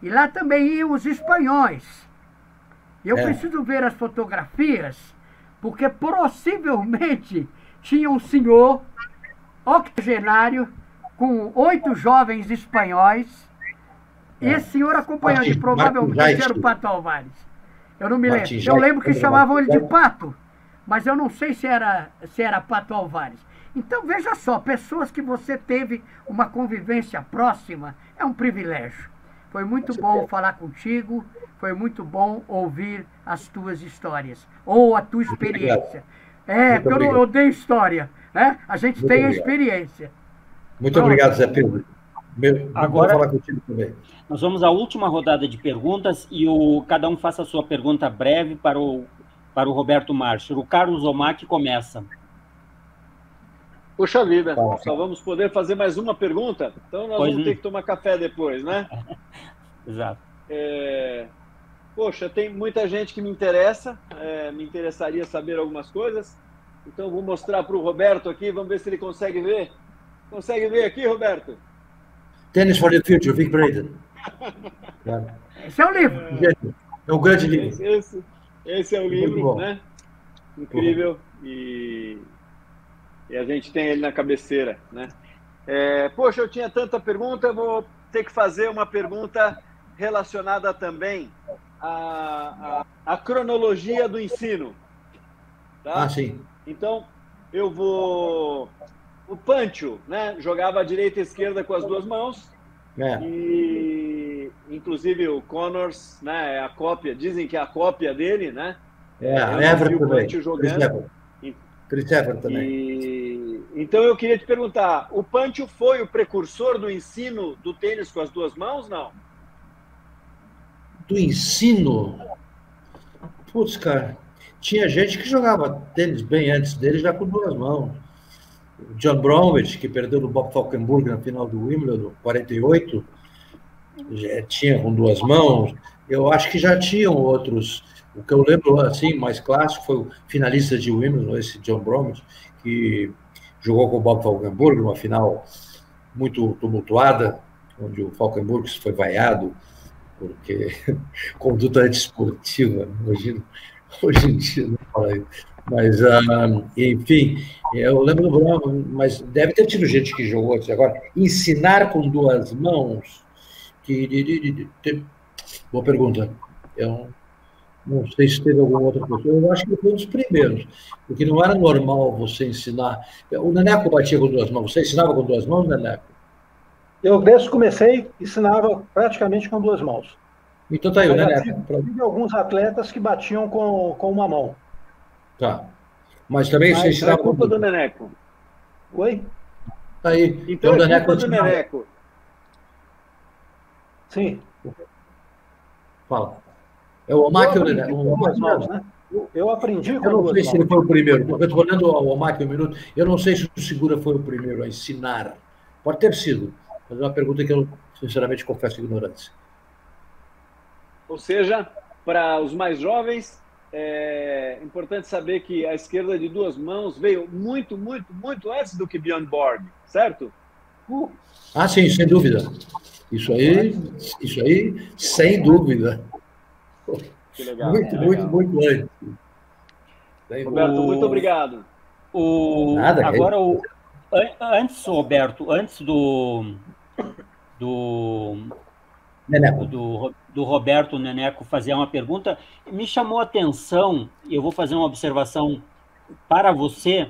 E lá também iam os espanhóis. Eu preciso ver as fotografias, porque possivelmente tinha um senhor octogenário com 8 jovens espanhóis. E esse senhor acompanhando, provavelmente era o Pato Alvares. Eu não me lembro. Eu lembro que chamavam ele de Pato, mas eu não sei se era Pato Alvares. Então, veja só, pessoas que você teve uma convivência próxima, é um privilégio. Foi muito bom falar contigo, foi muito bom ouvir as tuas histórias, ou a tua experiência. Porque eu odeio história, né? A gente tem a experiência. Muito obrigado, Zé Pedro. Agora, vou falar contigo também. Nós vamos à última rodada de perguntas e cada um faça a sua pergunta breve para o Roberto Marcher. O Carlos Omac começa. Puxa vida, só vamos poder fazer mais uma pergunta? Então nós vamos ter que tomar café depois, né? Exato. Poxa, tem muita gente que me interessa, me interessaria saber algumas coisas. Então vou mostrar para o Roberto aqui, vamos ver se ele consegue ver. Consegue ver aqui, Roberto? Tennis for the Future, Vic Braden. Esse é o livro. É um grande livro. Esse é o livro, né? Incrível. E a gente tem ele na cabeceira, né? Poxa, eu tinha tanta pergunta, eu vou ter que fazer uma pergunta relacionada também à cronologia do ensino. Tá? Sim. Então, eu vou... O Pancho, né, jogava à direita e à esquerda com as duas mãos. E, inclusive, o Connors, né, é a cópia, dizem que é a cópia dele, né? Everton também. Jogando. Chris Everton também. Então, eu queria te perguntar, o Pancho foi o precursor do ensino do tênis com as duas mãos, não? Do ensino? Putz, cara, tinha gente que jogava tênis bem antes dele, já com duas mãos. O John Bromwich, que perdeu do Bob Falkenburg na final do Wimbledon, 48, já tinha com duas mãos. Eu acho que já tinham outros. O que eu lembro, assim, mais clássico, foi o finalista de Wimbledon, esse John Bromwich, que jogou com o Bob Falkenburg, numa final muito tumultuada, onde o Falkenburg foi vaiado, porque conduta antiesportiva, hoje em dia não fala isso. Mas, enfim, eu lembro do Brown, mas deve ter tido gente que jogou antes. Agora, ensinar com duas mãos, boa pergunta. Eu não sei se teve alguma outra pessoa. Eu acho que foi um dos primeiros, porque não era normal você ensinar. O Neneco batia com duas mãos. Você ensinava com duas mãos, Neneco? Eu, desde que comecei, ensinava praticamente com duas mãos. Então tá aí, o Neneco. Tive alguns atletas que batiam com uma mão. Tá. Mas também você ensinava... É culpa do Neneco. Oi? Tá aí. Então é culpa do Neneco. Sim. Fala. É o Omac ou o Neneco? Eu aprendi com Eu não duas sei mãos. se ele foi o primeiro. Eu estou olhando o Omac um minuto. Eu não sei se o Segura foi o primeiro a ensinar. Pode ter sido. Mas é uma pergunta que eu, sinceramente, confesso ignorância. Ou seja, para os mais jovens, é importante saber que a esquerda de duas mãos veio muito, muito, muito antes do que Bjorn Borg, certo? Sim, sem dúvida. Isso aí, sem dúvida. Que legal. Muito antes. Roberto, muito obrigado. Agora, antes, Roberto, antes do Neneco. do Roberto Neneco fazer uma pergunta. Me chamou a atenção, e eu vou fazer uma observação para você,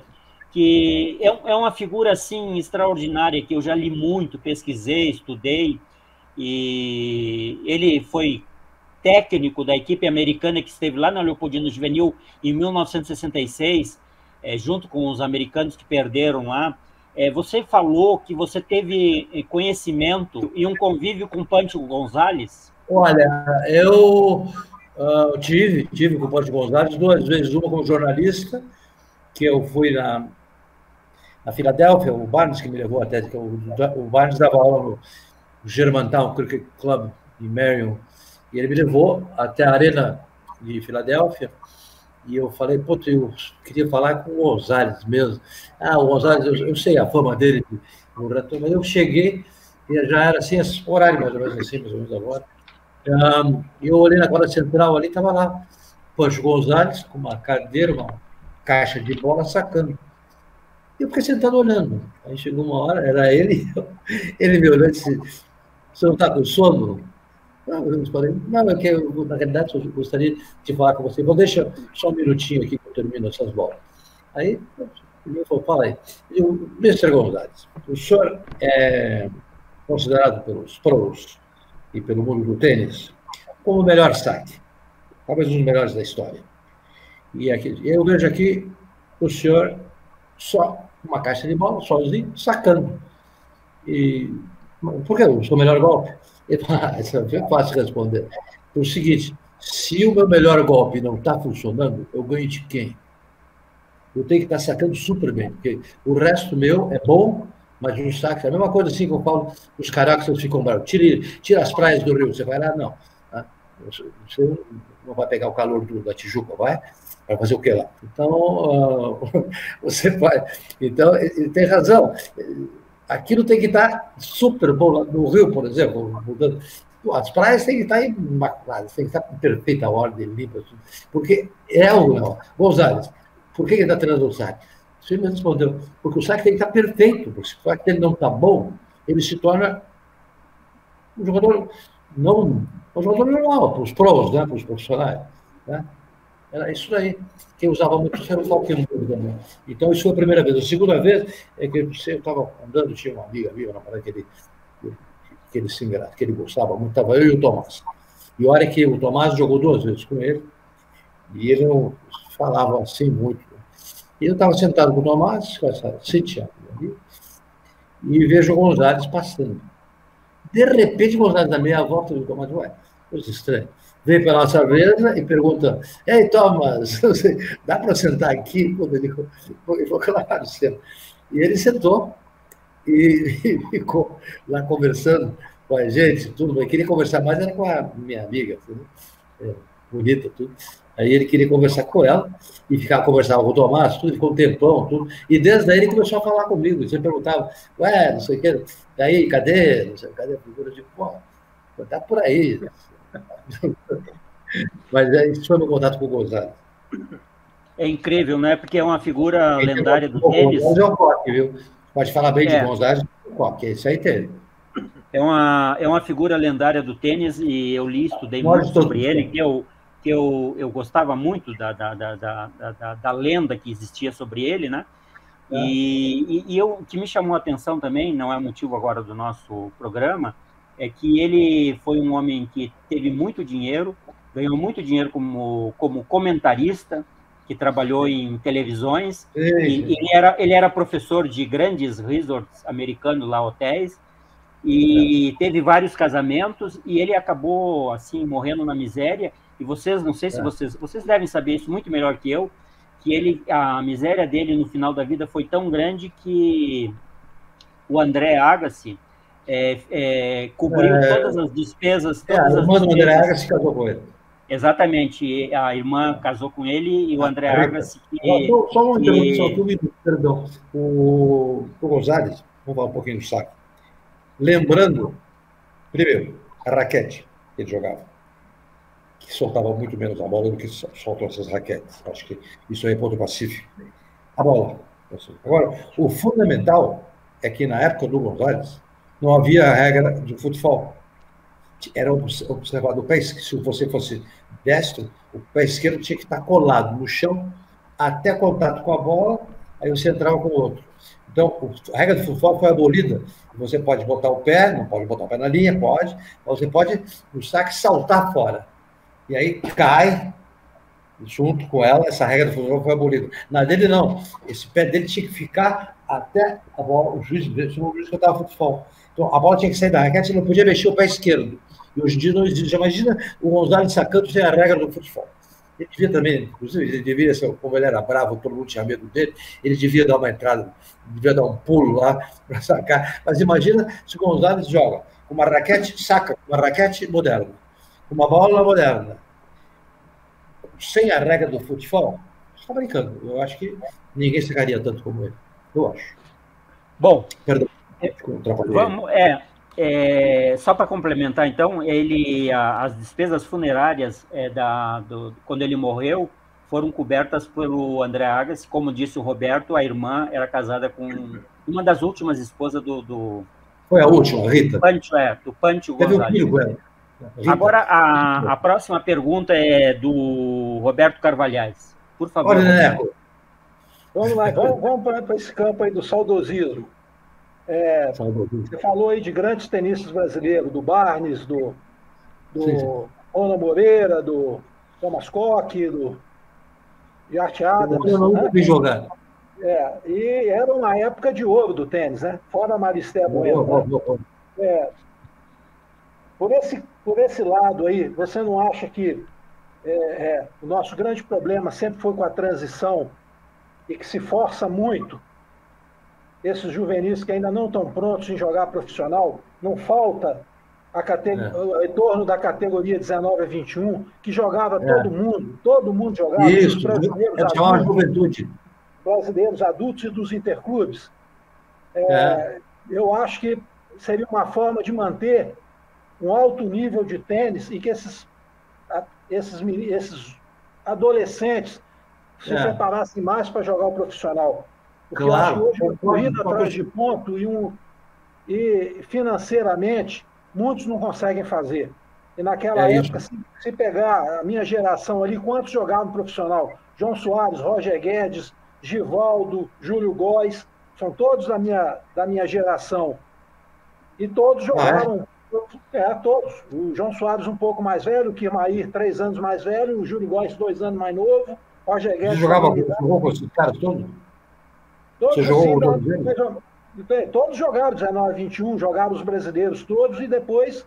que é uma figura assim extraordinária, que eu já li muito, pesquisei, estudei, e ele foi técnico da equipe americana que esteve lá na Leopoldina Juvenil em 1966, junto com os americanos que perderam lá. Você falou que você teve conhecimento e um convívio com o Pancho Gonzalez? Olha, eu tive com o Pancho Gonzalez 2 vezes, uma como jornalista, que eu fui na Filadélfia, o Barnes que me levou até, que o Barnes dava aula no Germantown Cricket Club em Marion, e ele me levou até a arena de Filadélfia, e eu falei, pô, eu queria falar com o Gonzalez mesmo. O Gonzalez, eu sei a fama dele, mas eu cheguei, e já era assim, horário mais ou menos assim, mais ou menos agora. E eu olhei na quadra central ali, estava lá, Pancho Gonzalez, com uma cadeira, uma caixa de bola, sacando. E eu fiquei sentado olhando. Aí chegou uma hora, era ele, ele me olhou e disse, você não está com sono? Não, eu falei, não, na realidade eu gostaria de falar com você. Bom, deixa só um minutinho aqui que eu termino essas bolas. Aí, ele falou, fala aí. Eu, Mr. Gonzalez, o senhor é considerado pelos pros e pelo mundo do tênis como o melhor saque, talvez um dos melhores da história. E aqui, eu vejo aqui o senhor só uma caixa de bola, sozinho, sacando. E por que o seu melhor golpe? Isso é fácil responder. É o seguinte, se o meu melhor golpe não está funcionando, eu ganho de quem? Eu tenho que estar sacando super bem, porque o resto meu é bom, mas no saque é a mesma coisa assim que eu falo, os caracas ficam bravos. Tira as praias do Rio, você vai lá, não. Você não vai pegar o calor da Tijuca, vai? Vai fazer o que lá? Então, você vai. Então, ele tem razão. Aquilo tem que estar super bom. No Rio, por exemplo, mudando. As praias têm que estar imaculadas, tem que estar em perfeita ordem, limpa, porque é o Gonzalez. Por que ele está treinando o saque? Você me respondeu, porque o saque tem que estar perfeito, porque se o saque dele não está bom, ele se torna um jogador normal, para os pros, né, para os profissionais. Né? Era isso daí. Quem usava muito era o Falkenburg também. Então, isso foi a primeira vez. A segunda vez é que eu estava andando, tinha uma amiga minha, que ele gostava muito, estava eu e o Tomás. E olha que o Tomás jogou 2 vezes com ele, e ele não falava assim muito. E eu estava sentado com o Tomás, com essa Cíntia ali, e vejo o Gonzalez passando. De repente, o Gonzalez da meia volta do Tomás, coisa estranha. Vem pela nossa mesa e pergunta, ei, Thomas, dá para sentar aqui? Quando ele falou, claro, senta. E ele sentou e ficou lá conversando com a gente, tudo. Eu queria conversar mais, era com a minha amiga, tudo, bonita, tudo. Aí ele queria conversar com ela e conversava com o Tomás, tudo, ficou um tempão, tudo. E desde aí ele começou a falar comigo. Ele sempre perguntava, não sei o quê, daí, cadê? Não sei, cadê a figura? Eu digo, pô, tá por aí. Mas isso foi meu contato com o Gonzalez. É incrível, né? Porque é uma figura lendária do tênis. Gonzalez é um coque, viu? Pode falar bem de Gonzalez, é um coque, isso aí tem. É uma figura lendária do tênis e eu li, estudei muito sobre ele, que eu gostava muito da lenda que existia sobre ele, né? E o que me chamou a atenção também, não é motivo agora do nosso programa, é que ele foi um homem que teve muito dinheiro, ganhou muito dinheiro como comentarista, que trabalhou em televisões, e ele era professor de grandes resorts americanos, lá hotéis, e teve vários casamentos, e ele acabou, assim, morrendo na miséria, e vocês, não sei se vocês devem saber isso muito melhor que eu, que a miséria dele no final da vida foi tão grande que o André Agassi cobriu todas as despesas. A irmã do André Agassi casou com ele. Exatamente, a irmã casou com ele e o André Agassi... Só uma interrupção, perdão. O Gonzalez, vamos falar um pouquinho do saque. Lembrando, primeiro, a raquete que ele jogava, que soltava muito menos a bola do que soltam essas raquetes. Acho que isso aí é ponto pacífico. A bola. Agora, o fundamental é que na época do Gonzalez, não havia a regra do futebol. Era observado o pé esquerdo, se você fosse destro, o pé esquerdo tinha que estar colado no chão até contato com a bola, aí você entrava com o outro. Então, a regra do futebol foi abolida. Você pode botar o pé, não pode botar o pé na linha, pode, mas você pode, no saque, saltar fora. E aí cai, junto com ela, essa regra do futebol foi abolida. Na dele, não. Esse pé dele tinha que ficar até a bola, o juiz que eu estava futebol. Então, a bola tinha que sair da raquete, ele não podia mexer o pé esquerdo. E hoje em dia não existe. Já imagina o Gonzalez sacando sem a regra do futebol. Ele devia também, inclusive, ele devia ser, como ele era bravo, todo mundo tinha medo dele, ele devia dar uma entrada, devia dar um pulo lá para sacar. Mas imagina se o Gonzalez joga com uma raquete, saca com uma raquete moderna, com uma bola moderna, sem a regra do futebol, você está brincando. Eu acho que ninguém sacaria tanto como ele. Eu acho. Bom, perdão. Vamos, só para complementar, então, as despesas funerárias quando ele morreu foram cobertas pelo André Agassi. Como disse o Roberto, a irmã era casada com uma das últimas esposas do foi a última, Rita? Do Pancho Gonzalez. Teve um filho, Agora, a próxima pergunta é do Roberto Carvalhais. Por favor. Olha, Neco. Vamos lá, vamos para esse campo aí do saudosismo. Você falou aí de grandes tenistas brasileiros, do Barnes, do Ronald Moreira, do Thomas Koch, do Art Adams. Eu nunca vi jogar. E era uma época de ouro do tênis, né? Fora a Maristé Bueno. Por esse lado aí, você não acha que o nosso grande problema sempre foi com a transição e que se força muito esses juvenis que ainda não estão prontos em jogar profissional? Não falta o retorno da categoria 19 a 21, que jogava todo mundo jogava. Isso, é uma juventude. Brasileiros adultos e dos interclubes. Eu acho que seria uma forma de manter um alto nível de tênis e que esses adolescentes se preparassem mais para jogar o profissional. Porque eu acho que hoje uma corrida atrás de ponto e financeiramente muitos não conseguem fazer. E naquela época, se pegar a minha geração ali, quantos jogavam profissional? João Soares, Roger Guedes, Givaldo, Júlio Góes, são todos da minha geração. E todos jogaram, todos. O João Soares um pouco mais velho, o Kirmair 3 anos mais velho, o Júlio Góes 2 anos mais novo, Roger Guedes... Você jogou com esses caras todos? Você jogou todos jogaram 19 21, jogaram os brasileiros todos e depois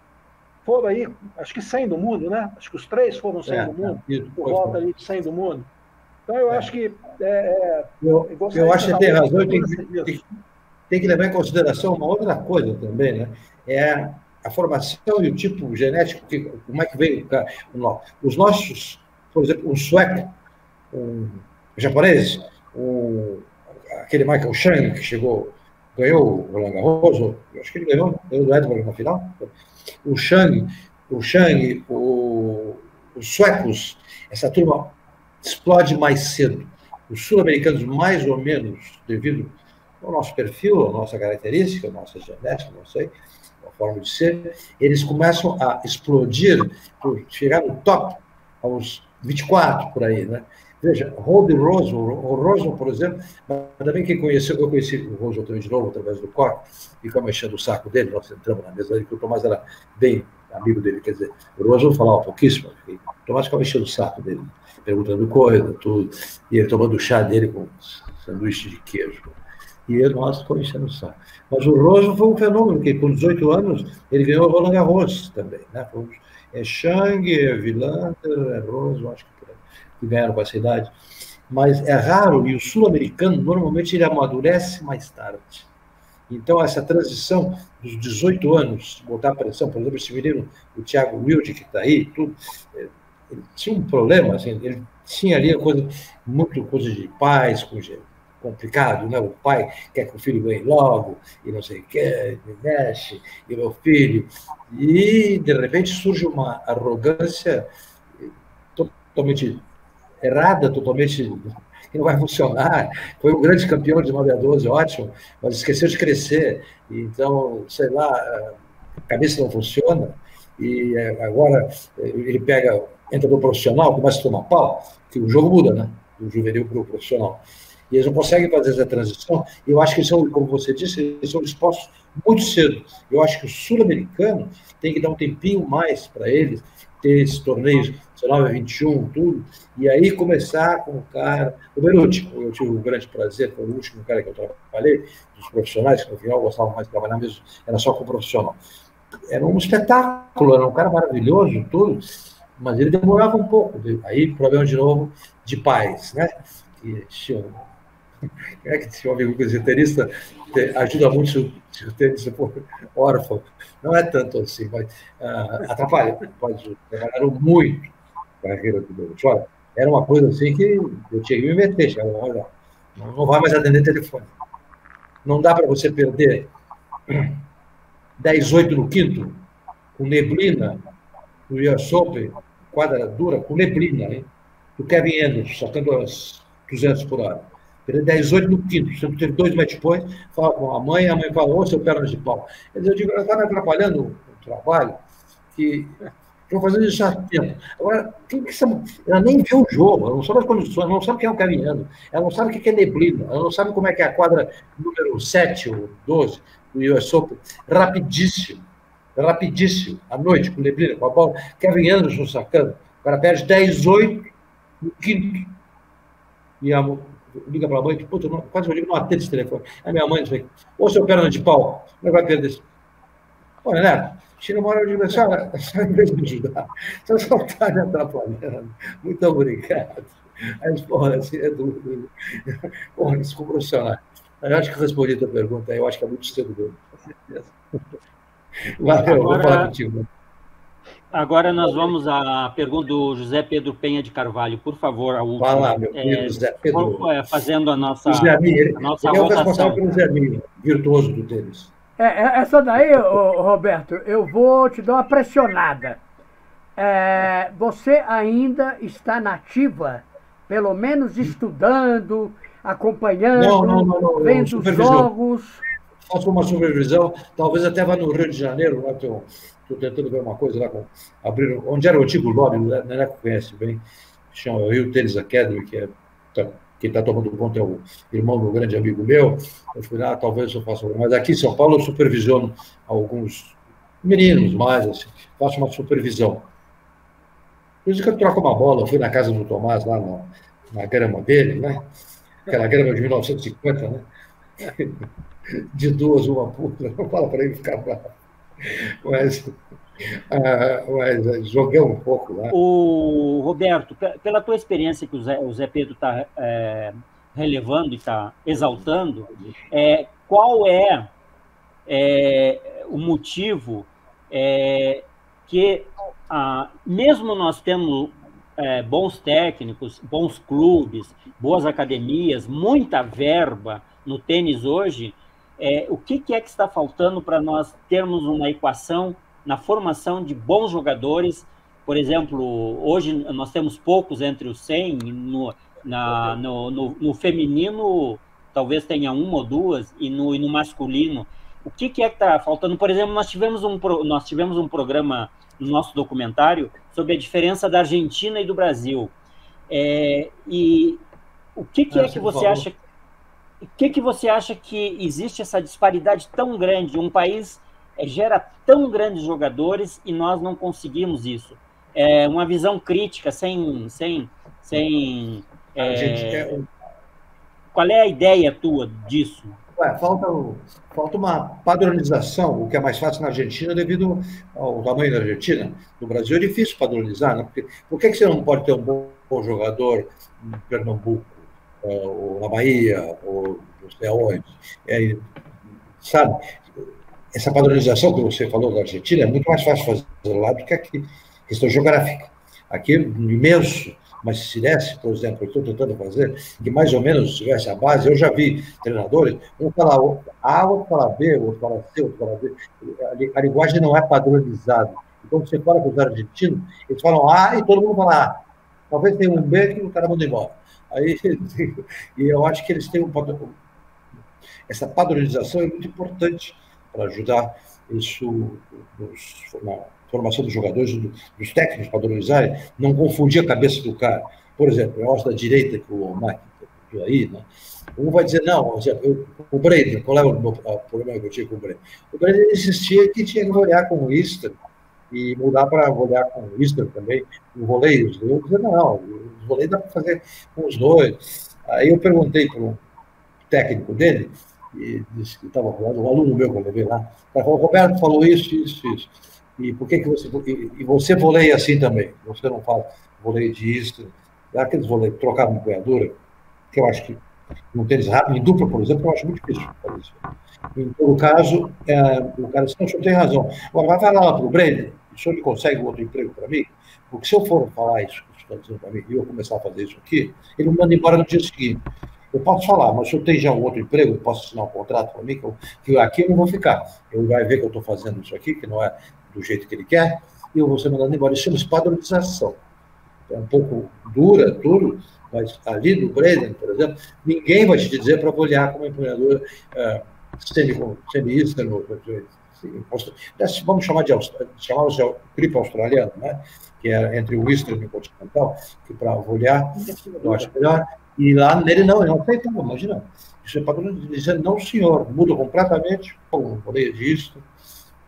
foram aí, acho que 100 do mundo, né? Acho que os 3 foram 100 do mundo, por volta ali de 100 do mundo. Então eu acho que... eu acho que tem razão, tem que levar em consideração uma outra coisa também, né? É a formação e o tipo genético, como é que veio os nossos, por exemplo, um sueco, um japonês, aquele Michael Chang, que ganhou o Roland Garros, acho que ele ganhou do Edberg na final. O Chang, os suecos, essa turma explode mais cedo. Os sul-americanos, mais ou menos, devido ao nosso perfil, à nossa característica, à nossa genética, não sei, a forma de ser, eles começam a explodir, chegar no top aos 24, por aí, né? Veja, Rode Rose, o Rose, por exemplo, mas também eu conheci o Rose também de novo, através do Koch, e ficava mexendo o saco dele, nós entramos na mesa dele, que o Tomás era bem amigo dele, quer dizer, o Rose eu falava pouquíssimo, o Tomás ficava mexendo o saco dele, perguntando coisa, tudo, e ele tomando o chá dele com sanduíche de queijo, e ele, nós, ficou mexendo o saco. Mas o Rose foi um fenômeno, porque com 18 anos ele ganhou o Roland Garros também, né? Chang, Villander, Rose, eu acho que que ganharam com essa idade, mas é raro, e o sul-americano, normalmente, ele amadurece mais tarde. Então, essa transição dos 18 anos, botar pressão, por exemplo, esse menino, o Thiago Wilde, que está aí, tudo, ele tinha um problema, assim, ele tinha ali muito coisa de paz, complicado, né? O pai quer que o filho ganhe logo, e não sei o que, me mexe, e meu filho, e, de repente, surge uma arrogância totalmente errada, totalmente que não vai funcionar. Foi um grande campeão de 9 a 12, ótimo, mas esqueceu de crescer. Então, sei lá, a cabeça não funciona. E agora ele entra no profissional, começa a tomar pau, que o jogo muda, né? Do juvenil para o profissional. E eles não conseguem fazer essa transição. E eu acho que, como você disse, eles são expostos muito cedo. Eu acho que o sul-americano tem que dar um tempinho mais para eles, ter esses torneios 19 a 21, tudo, e aí começar com o cara. O Beruti, eu tive um grande prazer, foi o último cara que eu trabalhei, dos profissionais, que no final eu gostava mais de trabalhar mesmo, era só com o profissional. Era um espetáculo, era um cara maravilhoso, tudo, mas ele demorava um pouco. Aí, problema de novo de pais, né? E tinha um amigo caseterista, ajuda muito se o tenista for órfão. Não é tanto assim, mas atrapalha. Trabalharam muito a carreira do Beruti. Olha, era uma coisa assim que eu tinha que me meter. Não vai mais atender telefone. Não dá para você perder 10-8 no quinto, com neblina, no US Open, quadra dura, com neblina, hein? Do Kevin Anderson, sacando as 200 por hora. Ele é 10-8 no quinto, você teve 2 match points, fala com a mãe fala, ô, seu perna de pau. Eu digo, ela está me atrapalhando o trabalho, que estou fazendo isso há tempo. Agora, ela nem vê o jogo, ela não sabe as condições, ela não sabe quem é o caminhando, ela não sabe o que é neblina, ela não sabe como é que é a quadra número 7 ou 12 do US Open, rapidíssimo, à noite, com neblina, com a bola, Kevin Anderson sacando, o cara perde 10-8 no quinto. E a liga para a mãe, que, puta, quase eu digo, não atende esse telefone. A minha mãe diz, ô, seu perna de pau, não vai perder isso. Olha, né? Chega uma hora de dizer, senhora, em vez de me ajudar, você só está me atrapalhando. Muito obrigado. Aí, porra, assim, porra, isso com profissional. Eu acho que eu respondi a tua pergunta, eu acho que é muito cedo mesmo. Com certeza. Valeu, vou falar contigo. Agora nós vamos à pergunta do José Pedro Penha de Carvalho. Por favor, a última. Vai lá, meu querido José Pedro. Fazendo a nossa ele é o responsável pelo Zé Minho, virtuoso do tênis. Essa daí, Roberto, eu vou te dar uma pressionada. Você ainda está nativa, pelo menos estudando, acompanhando, não, vendo os jogos? Faço uma supervisão, talvez até vá no Rio de Janeiro, lá estou tentando ver uma coisa lá, onde era o antigo lobby, o Neneco conhece bem, chama o Rio Tênis Academy, que está tomando conta, é o irmão do grande amigo meu. Eu fui lá, talvez eu faça, mas aqui em São Paulo eu supervisiono alguns meninos mais, assim, faço uma supervisão. Por isso que eu troco uma bola, eu fui na casa do Tomás, lá na grama dele, né? Aquela grama de 1950, né? De 2, uma puta, não fala para ele ficar bravo. Mas joguei um pouco lá. O Roberto, pela tua experiência que o Zé Pedro está relevando e está exaltando, qual é o motivo que, mesmo nós temos bons técnicos, bons clubes, boas academias, muita verba no tênis hoje, o que é que está faltando para nós termos uma equação na formação de bons jogadores? Por exemplo, hoje nós temos poucos entre os 100, no feminino talvez tenha 1 ou 2, e no masculino. O que é que está faltando? Por exemplo, nós tivemos um programa no nosso documentário sobre a diferença da Argentina e do Brasil. E o que é que você acha... O que você acha que existe essa disparidade tão grande? Um país gera tão grandes jogadores e nós não conseguimos isso. Uma visão crítica, Qual é a ideia tua disso? Falta uma padronização, o que é mais fácil na Argentina devido ao tamanho da Argentina. No Brasil é difícil padronizar, né? Por que você não pode ter um bom jogador em Pernambuco? Ou na Bahia, ou não sei aonde. Sabe, essa padronização que você falou da Argentina é muito mais fácil fazer lá do que aqui. Questão geográfica. Aqui é imenso, mas se desse, por exemplo, eu estou tentando fazer, que mais ou menos tivesse a base, eu já vi treinadores, um fala A, outro fala B, outro fala C, outro fala D. A linguagem não é padronizada. Então, você fala com os argentinos, eles falam A e todo mundo fala A. Talvez tenha um B que o cara manda embora. Aí, e eu acho que eles têm essa padronização é muito importante para ajudar isso na formação dos jogadores, dos técnicos padronizarem, não confundir a cabeça do cara. Por exemplo, eu gosto da direita que o Mike viu aí, né? Um vai dizer, não, o Brady, qual é o problema que eu tinha com o Brady? O Brady insistia que tinha que olhar com o Easter e mudar para olhar com o Easter também, o voleio. Eu dizia, não, o voleio dá para fazer com os dois. Aí eu perguntei para o técnico dele, e disse que estava falando, um aluno meu que eu levei lá, ele falou, Roberto falou isso. E por que você... E você voleia assim também? Você não faz voleio de Easter, dá aqueles voleios, trocar uma empunhadura, que eu acho que no tênis rápido, em dupla, por exemplo, eu acho muito difícil fazer isso. Em todo caso, o cara disse, não, o senhor tem razão. Agora, vai falar lá para o Brady, o senhor consegue outro emprego para mim? Porque se eu for falar isso que o senhor está dizendo para mim, e eu começar a fazer isso aqui, ele me manda embora no dia seguinte. Eu posso falar, mas se eu tenho já um outro emprego, eu posso assinar um contrato para mim, que aqui eu não vou ficar. Ele vai ver que eu estou fazendo isso aqui, que não é do jeito que ele quer, e eu vou ser mandado embora. Isso chama-se padronização. É um pouco duro, mas ali do Braden, por exemplo, ninguém vai te dizer para olhar como empunhadora semi-isca, vamos chamar de gripe australiano, né? Que é entre o Eastern e o continental, que para olhar, eu acho melhor. E lá nele não, ele não aceitava, imagina. Isso é padronização, dizendo, não, senhor, muda completamente, bom, voleio disso,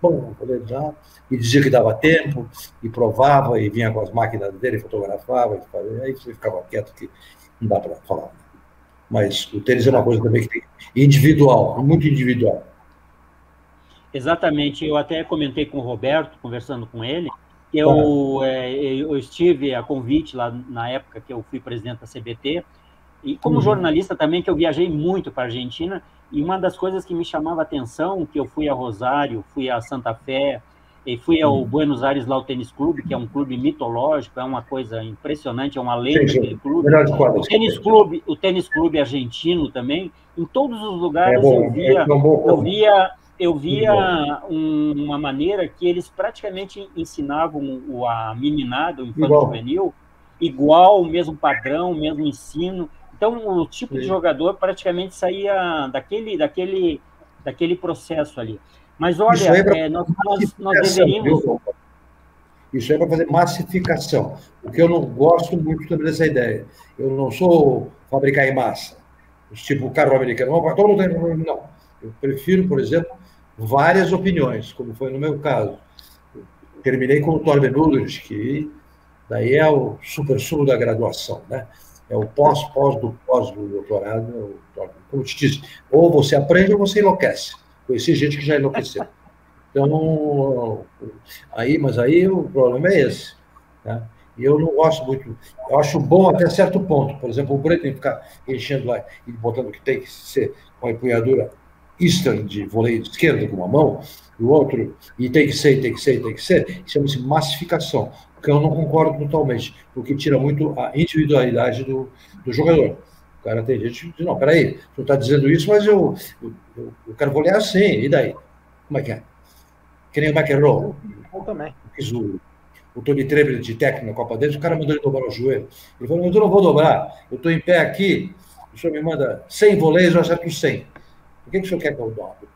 bom, voleio já, e dizia que dava tempo, e provava, e vinha com as máquinas dele, fotografava, e fazia, aí você ficava quieto, que não dá para falar. Mas o tênis é uma coisa também que tem individual, muito individual. Exatamente, eu até comentei com o Roberto, conversando com ele, que eu estive a convite lá na época que eu fui presidente da CBT, e como jornalista também, que eu viajei muito para a Argentina, e uma das coisas que me chamava a atenção, que eu fui a Rosário, fui a Santa Fé, e fui ao Buenos Aires lá, o Tênis Clube, que é um clube mitológico, é uma coisa impressionante, é uma lenda aquele clube. O Tênis Clube argentino também, em todos os lugares eu via uma maneira que eles praticamente ensinavam a meninada, o infanto juvenil, igual, o mesmo padrão, o mesmo ensino. Então, o tipo de jogador praticamente saía daquele processo ali. Mas, olha, nós deveríamos... Isso é para fazer massificação. O que eu não gosto muito também dessa ideia. Eu não sou fabricar em massa. Tipo o carro americano. Não. Eu prefiro, por exemplo, várias opiniões, como foi no meu caso. Eu terminei com o Torben Ulrich, que daí é o super-sumo da graduação, né? É o pós do doutorado, como te disse, ou você aprende ou você enlouquece. Conheci gente que já enlouqueceu. Então, mas aí o problema é esse. Né? E eu não gosto muito. Eu acho bom até certo ponto. Por exemplo, o Breno tem que ficar enchendo lá e botando que tem que ser uma empunhadura Eastern de voleio esquerdo com uma mão, e o outro, e tem que ser, chama-se massificação, que eu não concordo totalmente, porque tira muito a individualidade do jogador. O cara tem gente que diz, não, peraí, tu está dizendo isso, mas eu quero volear assim, e daí? Como é que é? Que nem o McEnroe. Eu também. Fiz o Tony Trebel de técnico na Copa deles, o cara mandou ele dobrar o joelho. Ele falou, mas eu não vou dobrar, eu estou em pé aqui, o senhor me manda 100 voleios, eu acerto 100. Por que o senhor quer que eu dobre?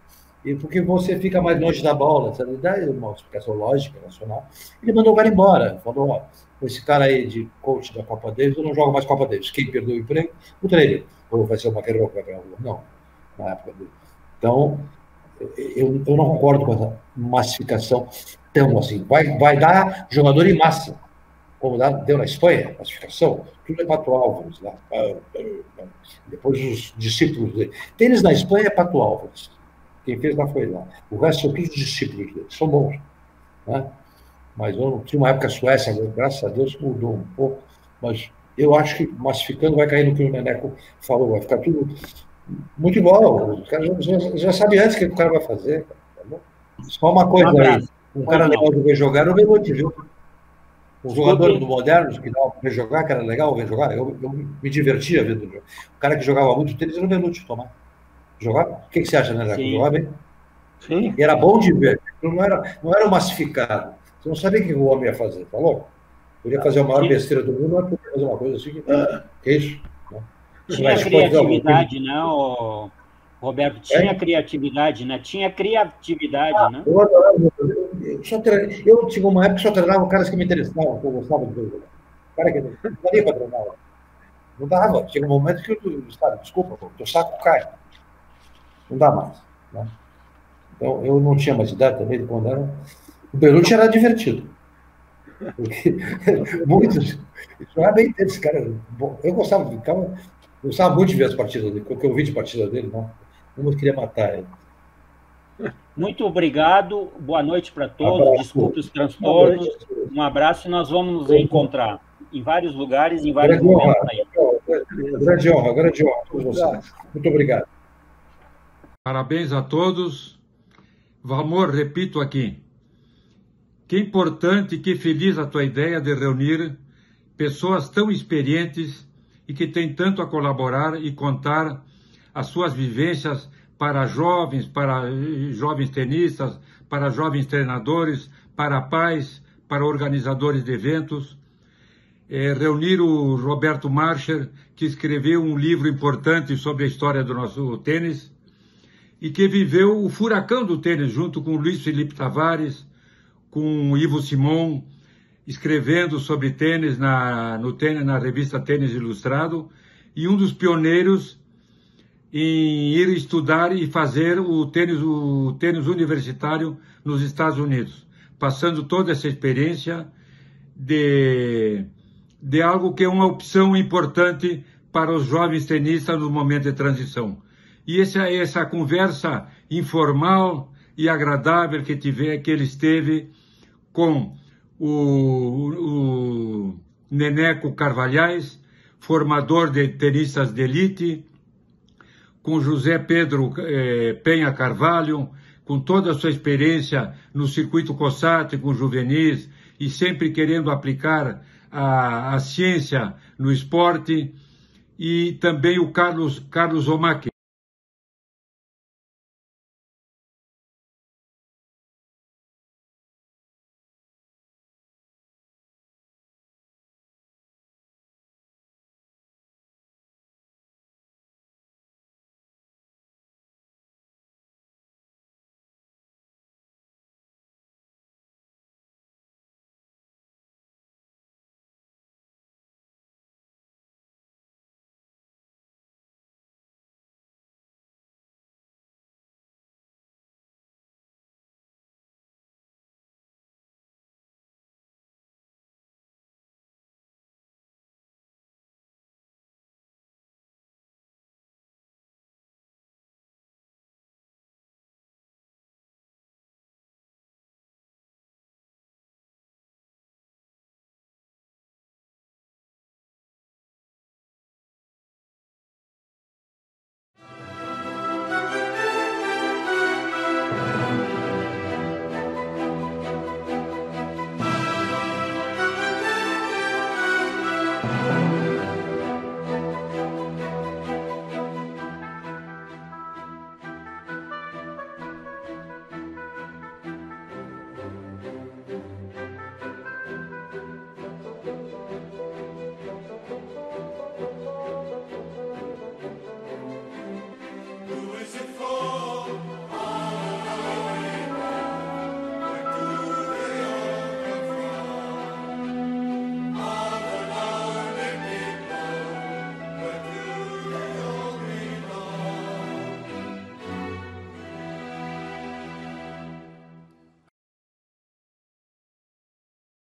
E porque você fica mais longe da bola, sabe? Dá uma explicação lógica, nacional. Ele mandou o cara embora. Falou, ó, com esse cara aí de coach da Copa Davis, eu não jogo mais Copa Davis. Quem perdeu o emprego? O trader. Ou vai ser o McEnroe que vai ganhar o rua? Não, na época dele. Então, eu não concordo com essa massificação tão assim. Vai dar jogador em massa, como deu na Espanha, massificação. Tudo é Pato Álvares lá. Depois os discípulos dele. Tênis na Espanha é Pato Álvares. Quem fez lá foi lá. O resto são todos discípulos dele. São bons. Né? Mas eu tinha uma época a Suécia, graças a Deus, mudou um pouco. Mas eu acho que massificando vai cair no que o Neneco falou. Vai ficar tudo muito igual. Os caras já sabem antes o que o cara vai fazer. Tá bom? Só uma coisa aí. Um cara legal de ver jogar, eu vejo, viu? Os jogadores do Modernos, que dava para ver jogar, que era legal ver jogar, eu me divertia vendo jogar. O cara que jogava muito tênis era o Benucci, tomar. Jogava? O que você acha, né? Jogava bem? Sim. E era bom de ver. Não era massificado. Você não sabia o que o homem ia fazer, falou? Podia fazer a maior besteira do mundo, mas podia fazer uma coisa assim, que é isso? Tinha criatividade, né, Roberto? Tinha criatividade, né? Tinha criatividade, né? Eu tinha uma época que só treinava caras que me interessavam, que eu gostava de ver. Cara que não daria para treinar. Não dava. Chega um momento que eu, sabe, desculpa, o teu saco cai. Não dá mais. Né? Então, eu não tinha mais idade também, quando era. O Belucci era divertido. Porque muitos. Jogava bem desse cara. Eu gostava muito de ver as partidas dele, o que eu vi de partida dele, não. Eu queria matar ele. Muito obrigado, boa noite para todos, desculpe os transtornos, um abraço e nós vamos nos encontrar em vários lugares, em vários momentos aí. Grande honra a todos vocês. Muito obrigado. Parabéns a todos. Valmor, repito aqui, que importante e que feliz a tua ideia de reunir pessoas tão experientes e que têm tanto a colaborar e contar as suas vivências para jovens tenistas, para jovens treinadores, para pais, para organizadores de eventos. Reunir o Roberto Marcher, que escreveu um livro importante sobre a história do nosso tênis e que viveu o furacão do tênis junto com Luiz Felipe Tavares, com Ivo Simon, escrevendo sobre tênis na revista Tênis Ilustrado, e um dos pioneiros em ir estudar e fazer o tênis universitário nos Estados Unidos, passando toda essa experiência de algo que é uma opção importante para os jovens tenistas no momento de transição. E essa conversa informal e agradável que ele teve com o Neneco Carvalhais, formador de tenistas de elite, com José Pedro Penha Carvalho, com toda a sua experiência no circuito COSAT, com juvenis, e sempre querendo aplicar a ciência no esporte, e também o Carlos Omaki,